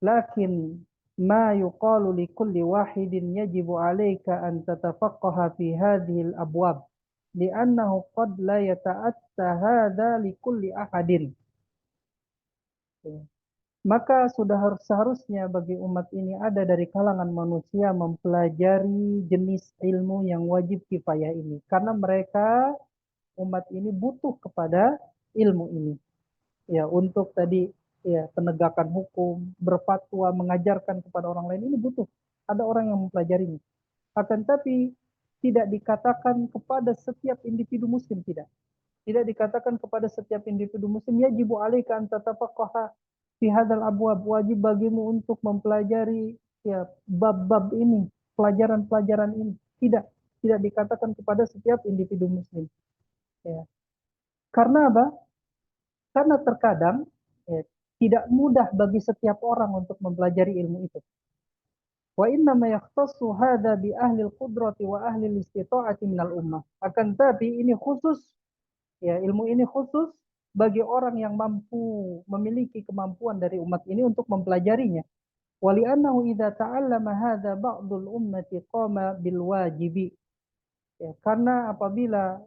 Lakin ma yuqalu li kulli wahidin yajibu 'alaika an tatafaqqaha fi hadhihi al-abwab li'annahu qad la yata'atta hadza li kulli ahadin. Maka sudah seharusnya bagi umat ini ada dari kalangan manusia mempelajari jenis ilmu yang wajib kifayah ini. Karena mereka, umat ini butuh kepada ilmu ini. Ya, untuk tadi ya penegakan hukum, berfatwa, mengajarkan kepada orang lain, ini butuh. Ada orang yang mempelajarinya. Akan tapi tidak dikatakan kepada setiap individu muslim, tidak. Tidak dikatakan kepada setiap individu muslim, yajibu alaika an tatafaqaha fi hadzal abwab, wajib bagimu untuk mempelajari ya bab-bab ini, pelajaran-pelajaran ini. Tidak dikatakan kepada setiap individu muslim. Ya. Karena apa? Karena terkadang ya, tidak mudah bagi setiap orang untuk mempelajari ilmu itu. Wa inna ma yakhtassu hadza bi ahli al-qudrati wa ahli al-istita'ati minal ummah. Akan tapi ini khusus, ya ilmu ini khusus bagi orang yang mampu, memiliki kemampuan dari umat ini untuk mempelajarinya. Wa li'annahu idza ta'allama hadza ba'dul ummati qama bil wajibi. Ya, karena apabila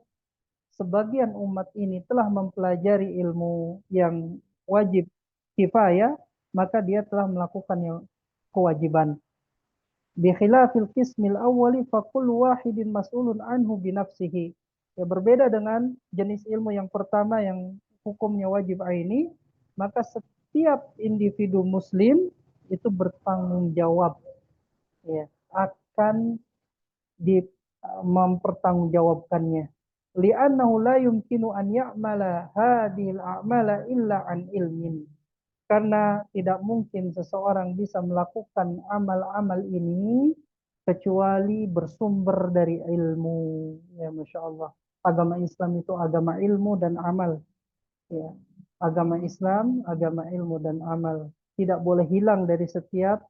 sebagian umat ini telah mempelajari ilmu yang wajib kifayah, maka dia telah melakukan yang kewajiban. Bi khilafil qismil awwali fa kullu wahidin mas'ulun anhu bi nafsihi. Ya, berbeda dengan jenis ilmu yang pertama yang hukumnya wajib aini, maka setiap individu muslim itu bertanggung jawab, ya, akan mempertanggungjawabkannya. Li'annahu la yumkinu an ya'mala hadhil a'mala illa an ilmin. Karena tidak mungkin seseorang bisa melakukan amal-amal ini kecuali bersumber dari ilmu. Ya, Masya Allah. Agama Islam itu agama ilmu dan amal. Ya. Agama Islam, agama ilmu dan amal. Tidak boleh hilang dari setiap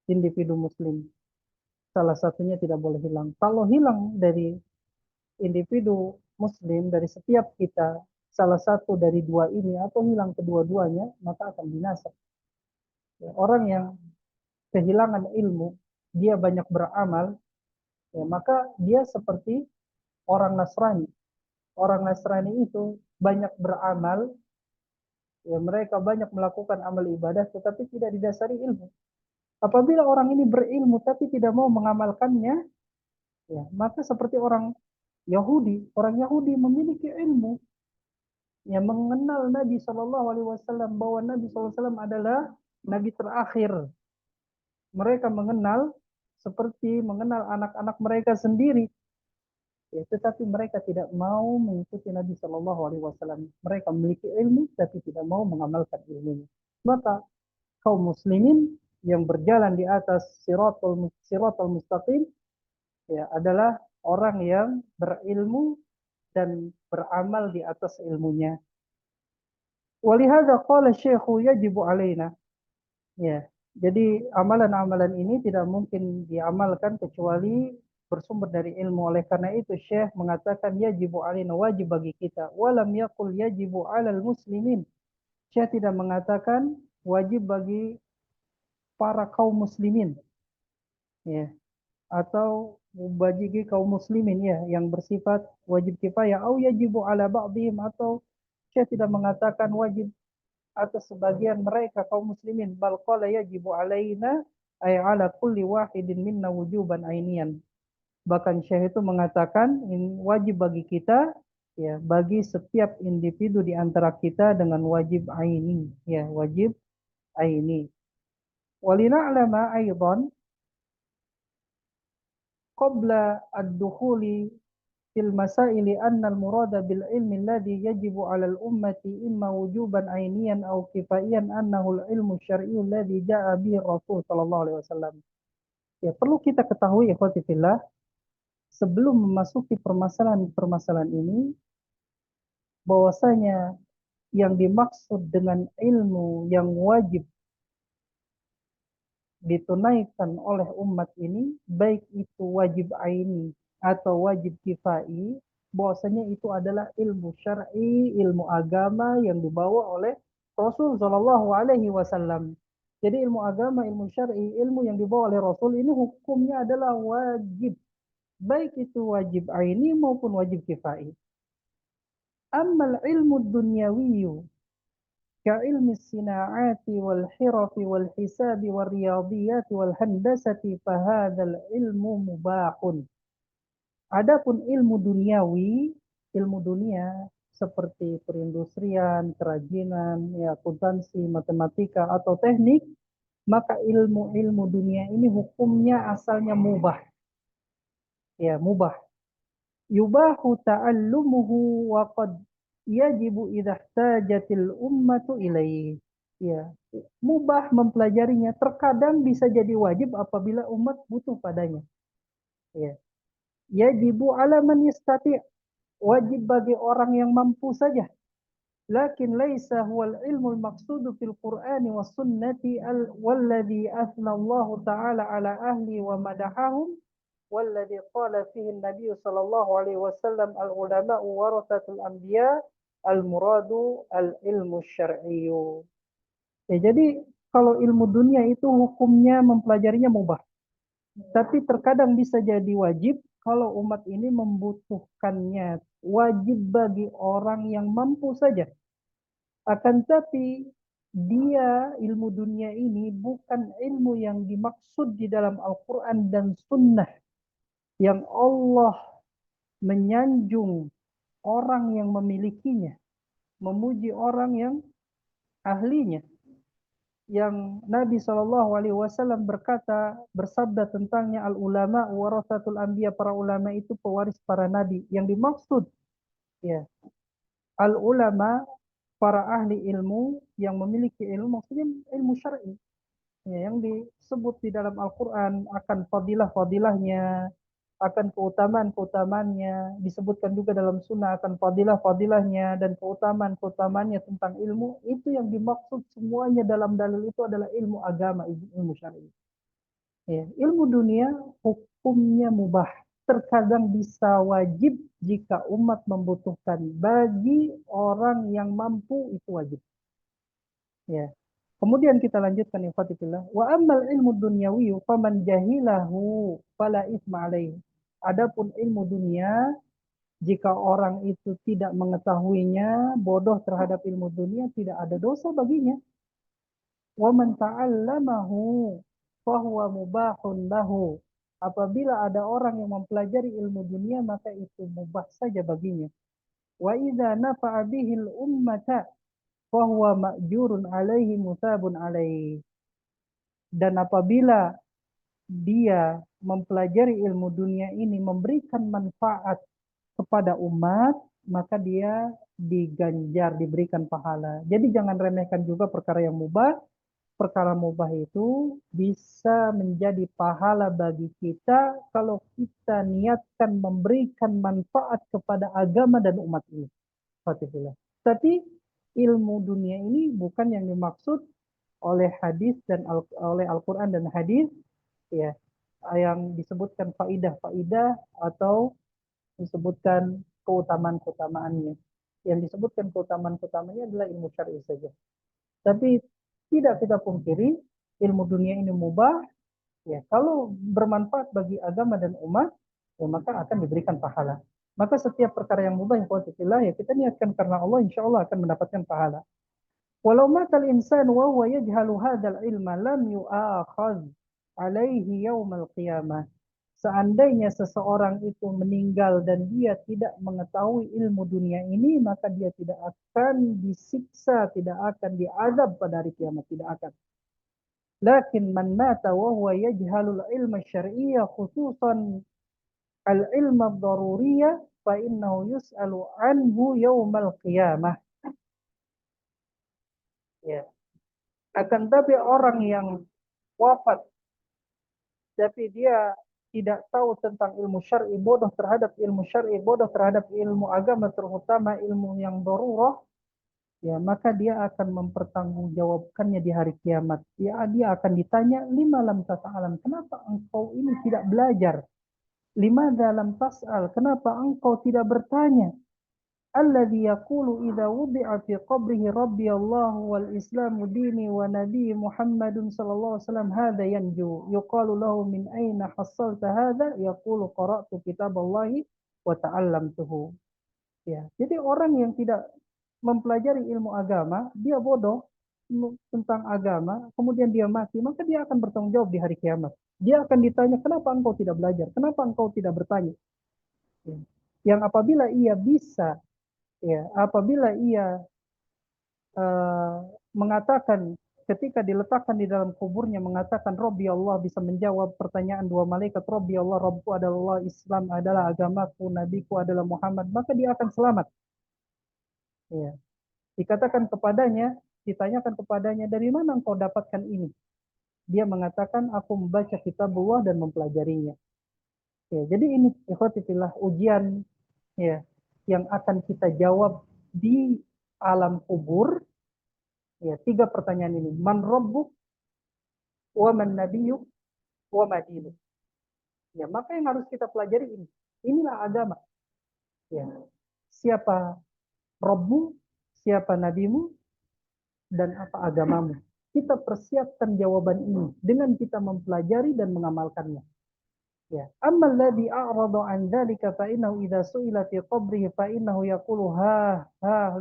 individu muslim. Salah satunya tidak boleh hilang. Kalau hilang dari individu muslim, dari setiap kita, salah satu dari dua ini atau hilang kedua-duanya, maka akan binasa. Ya, orang yang kehilangan ilmu, dia banyak beramal, ya, maka dia seperti orang Nasrani. Orang Nasrani itu banyak beramal, ya, mereka banyak melakukan amal ibadah, tetapi tidak didasari ilmu. Apabila orang ini berilmu tapi tidak mau mengamalkannya, ya, maka seperti orang Yahudi. Orang Yahudi memiliki ilmu, yang mengenal Nabi Shallallahu Alaihi Wasallam, bahwa Nabi Shallallahu Alaihi Wasallam adalah Nabi terakhir. Mereka mengenal seperti mengenal anak-anak mereka sendiri. Ya, tetapi mereka tidak mau mengikuti Nabi Shallallahu Alaihi Wasallam. Mereka memiliki ilmu, tapi tidak mau mengamalkan ilmunya. Maka kaum muslimin yang berjalan di atas siratul mustaqim, ya, adalah orang yang berilmu dan beramal di atas ilmunya. Walihada qala syekhu yajibu alaina. Ya, jadi amalan-amalan ini tidak mungkin diamalkan kecuali bersumber dari ilmu. Oleh karena itu Syekh mengatakan yajibu alaina, wajib bagi kita. Walam yaqul yajibu alal muslimin. Syekh tidak mengatakan wajib bagi para kaum muslimin. Ya, atau bagi kaum muslimin, ya, yang bersifat wajib kifayah, au yajibu ala ba'dihim, atau Syekh tidak mengatakan wajib atas sebagian mereka kaum muslimin, bal qala yajibu alaina ay ala kulli wahidin minna wujuban ainian. Bahkan Syekh itu mengatakan wajib bagi kita, ya, bagi setiap individu di antara kita dengan wajib aini, ya, wajib aini. Walina'lama aidan qabla ad-dukhuli fil masaili anna al-murada bil ilmi alladhi yajibu 'ala al-ummati imma wujuban 'ainiyan aw kifaiyan annahu al-ilmu syar'iyyu alladhi ja'a bihi Rasul sallallahu alaihi wasallam. Ya, perlu kita ketahui ikhwati fillah, sebelum memasuki permasalahan-permasalahan ini, bahwasanya yang dimaksud dengan ilmu yang wajib ditunaikan oleh umat ini, baik itu wajib aini atau wajib kifai, bahwasanya itu adalah ilmu syar'i, ilmu agama yang dibawa oleh Rasul Shallallahu Alaihi Wasallam. Jadi ilmu agama, ilmu syar'i, ilmu yang dibawa oleh Rasul ini hukumnya adalah wajib, baik itu wajib aini maupun wajib kifai. Ammal ilmu dunyawiyu كعلم الصناعات والحرف والحساب والرياضيات والهندسة فهذا العلم مباح. Adapun ilmu duniawi, ilmu dunia seperti perindustrian, kerajinan, ya, akuntansi, matematika atau teknik, maka ilmu-ilmu dunia ini hukumnya asalnya mubah. Ya, mubah. Yubahu ta'allumuhu wa qad yajibu idza ihtajatil ummatu ilaihi. Ya, mubah mempelajarinya. Terkadang bisa jadi wajib apabila umat butuh padanya. Ya, yajibu ala man yastati'. Wajib bagi orang yang mampu saja. Lakin laisa huwal ilmul maqsudu fil Qur'ani was sunnati walladhi athna Allah ta'ala ala ahli wa madahahum walladhi qala fihi an-nabiy sallallahu alaihi wasallam al-ulama'u warathatul anbiya al-muradu al-ilmu syar'iyyu. Ya, jadi kalau ilmu dunia itu hukumnya mempelajarinya mubah. Tapi terkadang bisa jadi wajib kalau umat ini membutuhkannya. Wajib bagi orang yang mampu saja. Akan tapi dia ilmu dunia ini bukan ilmu yang dimaksud di dalam Al-Quran dan Sunnah. Yang Allah menyanjung orang yang memilikinya. Memuji orang yang ahlinya. Yang Nabi Shallallahu Alaihi Wasallam bersabda tentangnya al ulama warasatul anbiya, para ulama itu pewaris para nabi. Yang dimaksud ya al ulama, para ahli ilmu yang memiliki ilmu, maksudnya ilmu syar'i ya, yang disebut di dalam Al-Quran akan fadilah-fadilahnya, akan keutamaan-keutamaannya, disebutkan juga dalam sunnah akan fadilah-fadilahnya dan keutamaan-keutamaannya tentang ilmu. Itu yang dimaksud semuanya dalam dalil itu adalah ilmu agama, ilmu syar'i. Ya, ilmu dunia hukumnya mubah. Terkadang bisa wajib jika umat membutuhkan. Bagi orang yang mampu itu wajib. Ya. Kemudian kita lanjutkan ya Fatihillah. Wa ammal ilmu dunyawi faman jahilahu fala isma alaih. Adapun ilmu dunia, jika orang itu tidak mengetahuinya, bodoh terhadap ilmu dunia, tidak ada dosa baginya. Wa man ta'allamahu fahuwa mubahun lahu. Apabila ada orang yang mempelajari ilmu dunia, maka itu mubah saja baginya. Wa idza nafa'a bihil ummata fahuwa ma'jurun alaihi musabun alaihi. Dan apabila dia mempelajari ilmu dunia ini memberikan manfaat kepada umat, maka dia diganjar, diberikan pahala. Jadi jangan remehkan juga perkara yang mubah. Perkara mubah itu bisa menjadi pahala bagi kita kalau kita niatkan memberikan manfaat kepada agama dan umat ini. Fatihillah. Tapi ilmu dunia ini bukan yang dimaksud oleh hadis dan oleh Al-Quran dan hadis ya, yang disebutkan faidah-faidah atau disebutkan keutamaan-keutamaannya. Yang disebutkan keutamaan-keutamaannya adalah ilmu syar'i saja. Tapi tidak kita pungkiri ilmu dunia ini mubah ya, kalau bermanfaat bagi agama dan umat ya, maka akan diberikan pahala. Maka setiap perkara yang mubah yang positiflah ya kita niatkan karena Allah, insya Allah akan mendapatkan pahala. Walau matal insan wa huwa yajhalu hadzal ilma lam yu'akhadh alaihi yaumal qiyamah. Seandainya seseorang itu meninggal dan dia tidak mengetahui ilmu dunia ini, maka dia tidak akan disiksa, tidak akan diazab pada hari kiamat, tidak akan. Lakin man mata wa huwa yajhalul ilma syar'iyyah khususan al-ilma ad-daruriyah fa innahu yus'alu anhu yaumal qiyamah. Ya. Akan tapi orang yang wafat tapi dia tidak tahu tentang ilmu syar'i, bodoh terhadap ilmu syar'i, bodoh terhadap ilmu agama, terutama ilmu yang darurah, ya maka dia akan mempertanggungjawabkannya di hari kiamat. Ya, dia akan ditanya, lima lam tas'alam, kenapa engkau ini tidak belajar? Lima dalam tas'al, kenapa engkau tidak bertanya? Alladhi yaqulu idza wudi'a fi qabrihi rabbi Allah wal islamu dini wa nabi Muhammadun sallallahu alaihi wasallam hadha yanju yuqalu lahu min aina hassalta hadha yaqulu qara'tu kitaballahi wa ta'allamtuhu. Ya, jadi orang yang tidak mempelajari ilmu agama, dia bodoh tentang agama, kemudian dia mati, maka dia akan bertanggung jawab di hari kiamat. Dia akan ditanya, kenapa engkau tidak belajar? Kenapa engkau tidak bertanya? Ya. Yang apabila ia bisa, ya, apabila ia mengatakan ketika diletakkan di dalam kuburnya mengatakan Rabbi Allah, bisa menjawab pertanyaan dua malaikat, Rabbi Allah, Rabbku adalah Islam, adalah agamaku, nabiku adalah Muhammad, maka dia akan selamat. Ya. Dikatakan kepadanya, ditanyakan kepadanya, dari mana engkau dapatkan ini? Dia mengatakan, aku membaca kitabullah dan mempelajarinya. Ya, jadi ini ikhwatifillah ujian ya yang akan kita jawab di alam kubur. Ya, 3 pertanyaan ini. Man rabbuk, wa man nabiyyuk, wa ma dinuk. Ya, maka yang harus kita pelajari ini. Inilah agama. Ya. Siapa Rabbu, siapa nabimu, dan apa agamamu. Kita persiapkan jawaban ini dengan kita mempelajari dan mengamalkannya. Ya. Amma alladhi a'rada an dzalika fa innahu idza su'ila fi qabrihi fa innahu yaqulu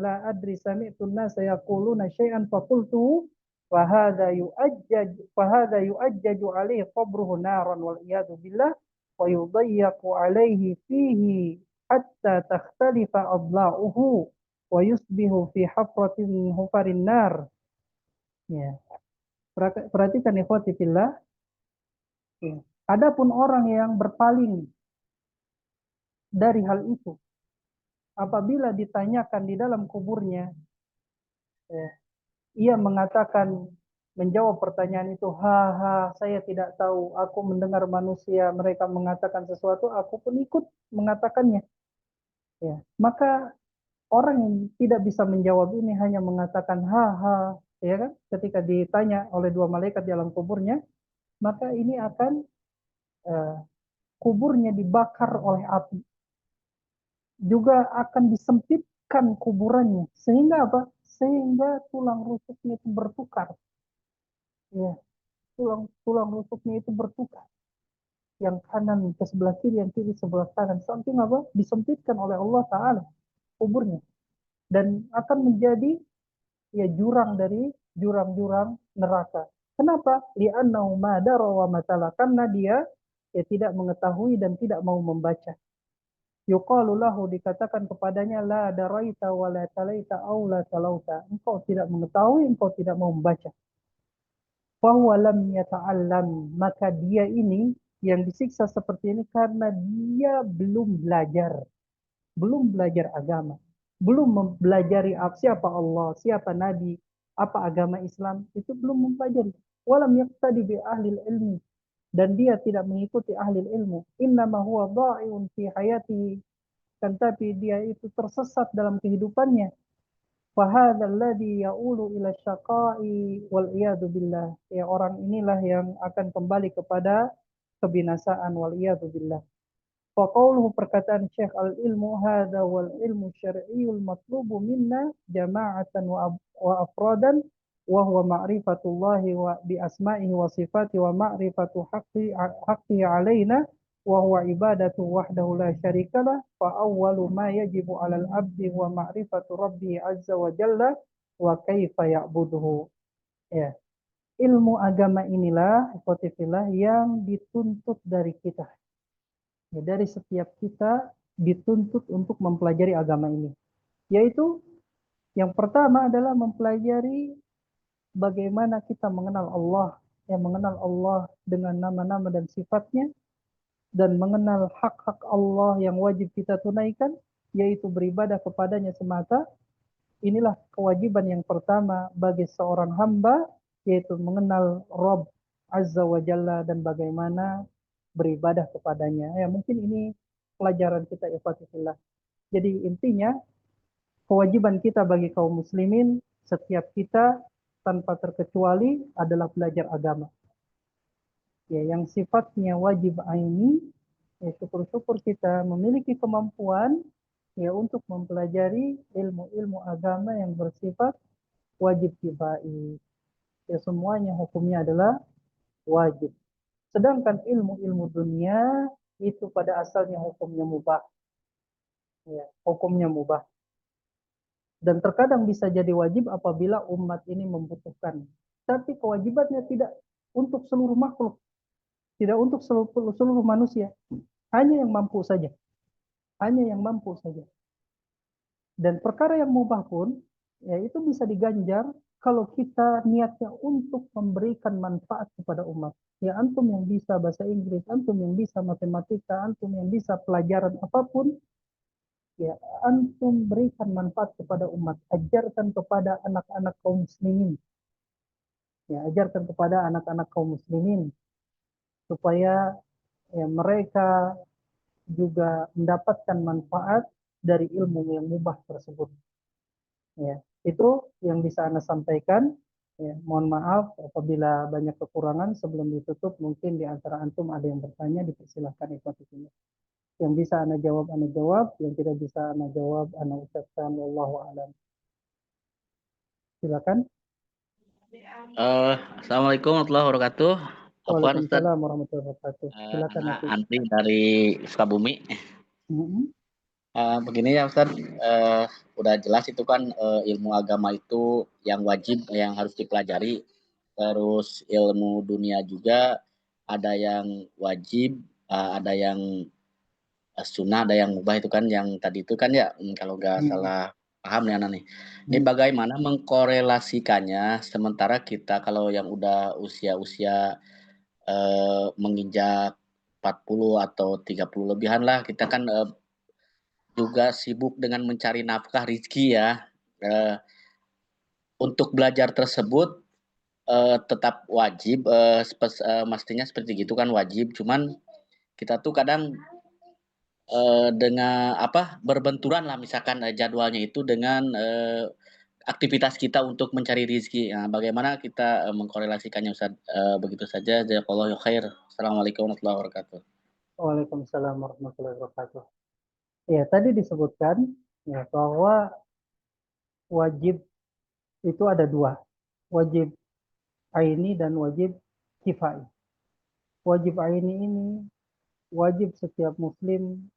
la adri sami'tu an-nasa yaquluna syai'an fa qultu fa hadha yu'ajjaju alaihi qabruhu naran wal iyadu billah wa yudayyaqu alaihi fihi hatta takhtalifa adla'uhu wa yusbihu fi hafratin min hufarin nar. Ya. Perhatikan ikhwati fillah. Ya. Adapun orang yang berpaling dari hal itu, apabila ditanyakan di dalam kuburnya, ya, ia mengatakan, menjawab pertanyaan itu, saya tidak tahu, aku mendengar manusia mereka mengatakan sesuatu, aku pun ikut mengatakannya. Ya, maka orang yang tidak bisa menjawab ini hanya mengatakan ya kan? Ketika ditanya oleh 2 malaikat di alam kuburnya, maka ini akan kuburnya dibakar oleh api, juga akan disempitkan kuburannya, sehingga apa? Sehingga tulang rusuknya itu bertukar. Ya, tulang rusuknya itu bertukar. Yang kanan ke sebelah kiri, yang kiri sebelah kanan. Saking apa? Disempitkan oleh Allah Ta'ala kuburnya. Dan akan menjadi ya jurang dari jurang-jurang neraka. Kenapa? Li'annahu ma dara wa matala. Karena dia ya tidak mengetahui dan tidak mau membaca. Yuqalu lahu, dikatakan kepadanya, la daraita wa la talaita au la talauta. Engkau tidak mengetahui, engkau tidak mau membaca. Fahuwa lam yata'allam. Maka dia ini yang disiksa seperti ini karena dia belum belajar. Belum belajar agama. Belum mempelajari siapa Allah, siapa Nabi, apa agama Islam. Itu belum mempelajari. Walam yaqtadi bi ahli ilmi. Dan dia tidak mengikuti ahli ilmu. Innama huwa dha'iun fi hayati, kan tapi dia itu tersesat dalam kehidupannya. Fahadha alladhi ya'ulu ila syaqa'i wal iyadu billah. Ya, orang inilah yang akan kembali kepada kebinasaan wal iyadu billah. Faqauluhu, perkataan Syekh, al-ilmu hadha wal ilmu syar'iyyul matlubu minna jama'atan wa afradan wa huwa ma'rifatullahi wa bi asma'ihi wa sifati wa ma'rifatu haqqi alaina wa huwa ibadatu wahdahu la syarikalah. Fa awwalu ma yajibu 'alal 'abdi wa ma'rifatu rabbih azza wa jalla wa kaifa ya'buduhu. Ya, ilmu agama inilah ikhwatifillah yang dituntut dari kita. Ya, dari setiap kita dituntut untuk mempelajari agama ini. Yaitu yang pertama adalah mempelajari bagaimana kita mengenal Allah, yang mengenal Allah dengan nama-nama dan sifatnya, dan mengenal hak-hak Allah yang wajib kita tunaikan, yaitu beribadah kepadanya semata. Inilah kewajiban yang pertama bagi seorang hamba, yaitu mengenal Rabb Azza wa Jalla dan bagaimana beribadah kepadanya. Ya, mungkin ini pelajaran kita ikhwatillah. Jadi intinya kewajiban kita bagi kaum muslimin, setiap kita tanpa terkecuali adalah belajar agama. Ya, yang sifatnya wajib aini, ya syukur-syukur kita memiliki kemampuan ya untuk mempelajari ilmu-ilmu agama yang bersifat wajib kifai. Ya, semuanya hukumnya adalah wajib. Sedangkan ilmu-ilmu dunia itu pada asalnya hukumnya mubah. Ya, hukumnya mubah. Dan terkadang bisa jadi wajib apabila umat ini membutuhkan. Tapi kewajibannya tidak untuk seluruh makhluk, tidak untuk seluruh manusia. Hanya yang mampu saja. Hanya yang mampu saja. Dan perkara yang mubah pun, ya itu bisa diganjar kalau kita niatnya untuk memberikan manfaat kepada umat. Ya, antum yang bisa bahasa Inggris, antum yang bisa matematika, antum yang bisa pelajaran apapun, Ya, antum berikan manfaat kepada umat, ajarkan kepada anak-anak kaum muslimin. Ya, ajarkan kepada anak-anak kaum muslimin supaya ya, mereka juga mendapatkan manfaat dari ilmu yang mubah tersebut. Ya, itu yang bisa Anda sampaikan. Ya, mohon maaf apabila banyak kekurangan. Sebelum ditutup, mungkin di antara antum ada yang bertanya, dipersilahkan ikhwatifilah. Yang bisa Anda jawab, Anda jawab. Yang tidak bisa Anda jawab, Anda ucapkan wallahu a'lam. Silakan. Assalamualaikum warahmatullahi wabarakatuh. Afwan Ustaz, Waalaikumsalam warahmatullahi wabarakatuh. Silakan anak Hafiz. Andri dari Sukabumi. Mm-mm. Begini ya Ustaz, udah jelas itu kan ilmu agama itu yang wajib, yang harus dipelajari. Terus ilmu dunia juga ada yang wajib, ada yang sunnah, ada yang mubah itu kan yang tadi itu kan ya, kalau nggak Mm-mm. salah paham nih Ana nih. Ini Mm-mm. bagaimana mengkorelasikannya sementara kita kalau yang udah usia-usia menginjak 40 atau 30 lebihan lah, kita kan juga sibuk dengan mencari nafkah rezeki ya. Eh, untuk belajar tersebut tetap wajib, mestinya seperti gitu kan wajib. Cuman kita tuh kadang dengan apa berbenturan lah misalkan jadwalnya itu dengan aktivitas kita untuk mencari rezeki. Nah, bagaimana kita mengkorelasikannya Ustaz? Begitu saja. Jazakallahu khair. Assalamualaikum warahmatullahi wabarakatuh. Waalaikumsalam warahmatullahi wabarakatuh. Ya, tadi disebutkan ya bahwa wajib itu ada dua. Wajib aini dan wajib kifai. Wajib aini ini wajib setiap muslim,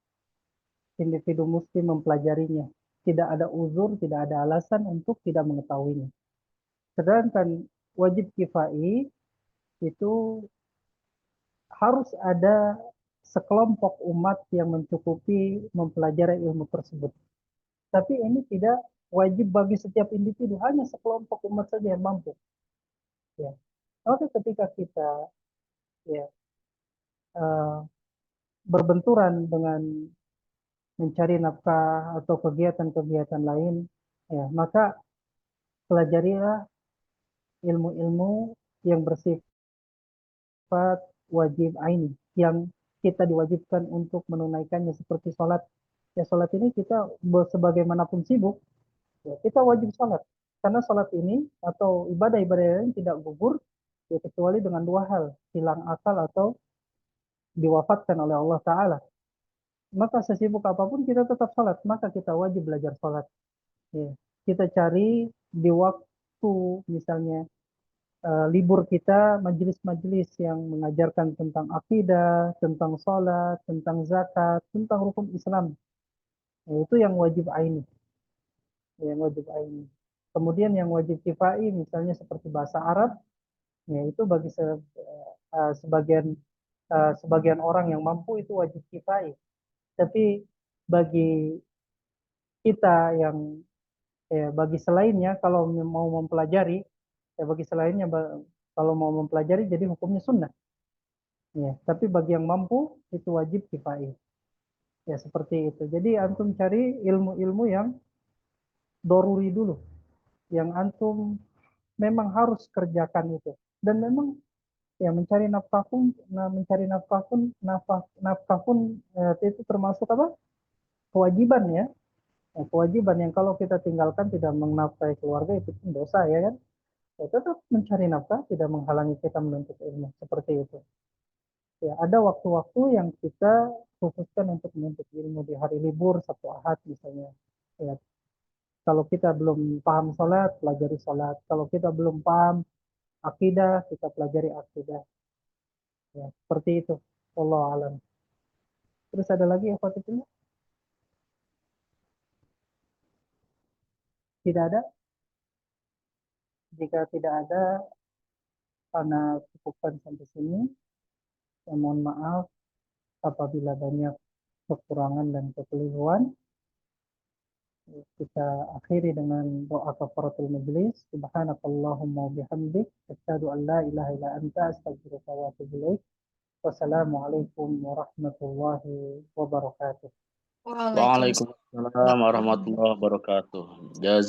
individu muslim mempelajarinya. Tidak ada uzur, tidak ada alasan untuk tidak mengetahuinya. Sedangkan wajib kifai itu harus ada sekelompok umat yang mencukupi mempelajari ilmu tersebut. Tapi ini tidak wajib bagi setiap individu, hanya sekelompok umat saja yang mampu. Ya. Oke, ketika kita ya eh, berbenturan dengan mencari nafkah atau kegiatan-kegiatan lain, ya maka pelajarilah ilmu-ilmu yang bersifat wajib aini, yang kita diwajibkan untuk menunaikannya seperti sholat. Ya sholat ini kita sebagaimanapun sibuk, ya, kita wajib sholat. Karena sholat ini atau ibadah-ibadah lain tidak gugur ya, kecuali dengan dua hal, hilang akal atau diwafatkan oleh Allah Ta'ala. Maka sesibuk apapun kita tetap sholat, maka kita wajib belajar sholat. Ya. Kita cari di waktu misalnya libur kita majelis-majelis yang mengajarkan tentang akidah, tentang sholat, tentang zakat, tentang rukun Islam. Ya, itu yang wajib aini, yang wajib aini. Kemudian yang wajib kifai misalnya seperti bahasa Arab, ya itu bagi sebagian orang yang mampu itu wajib kifai. Tapi bagi kita yang bagi selainnya kalau mau mempelajari, ya bagi selainnya kalau mau mempelajari jadi hukumnya sunnah. Ya, tapi bagi yang mampu itu wajib kifai. Ya seperti itu. Jadi antum cari ilmu-ilmu yang doruri dulu, yang antum memang harus kerjakan itu. Dan memang ya mencari nafkah pun itu termasuk apa? Kewajiban ya. Ya, kewajiban yang kalau kita tinggalkan tidak menafkahi keluarga itu pun dosa ya kan. Ya, tetap mencari nafkah tidak menghalangi kita menuntut ilmu seperti itu. Ya, ada waktu-waktu yang kita khususkan untuk menuntut ilmu di hari libur, Sabtu Ahad misalnya. Ya, kalau kita belum paham sholat, pelajari sholat. Kalau kita belum paham akidah, kita pelajari akidah. Ya, seperti itu. Allah alam. Terus ada lagi ya Fatihullah? Tidak ada. Jika tidak ada, karena cukupkan sampai sini. Ya, mohon maaf apabila banyak kekurangan dan kekeliruan. Kita akhiri dengan doa kafaratul majlis. Subhanakallahumma bihamdik. Asyhadu an la ilaha illa anta astaghfiruka wa atubu ilaik. Wassalamualaikum warahmatullahi wabarakatuh. Waalaikumsalam Waalaikumsalam warahmatullahi wabarakatuh.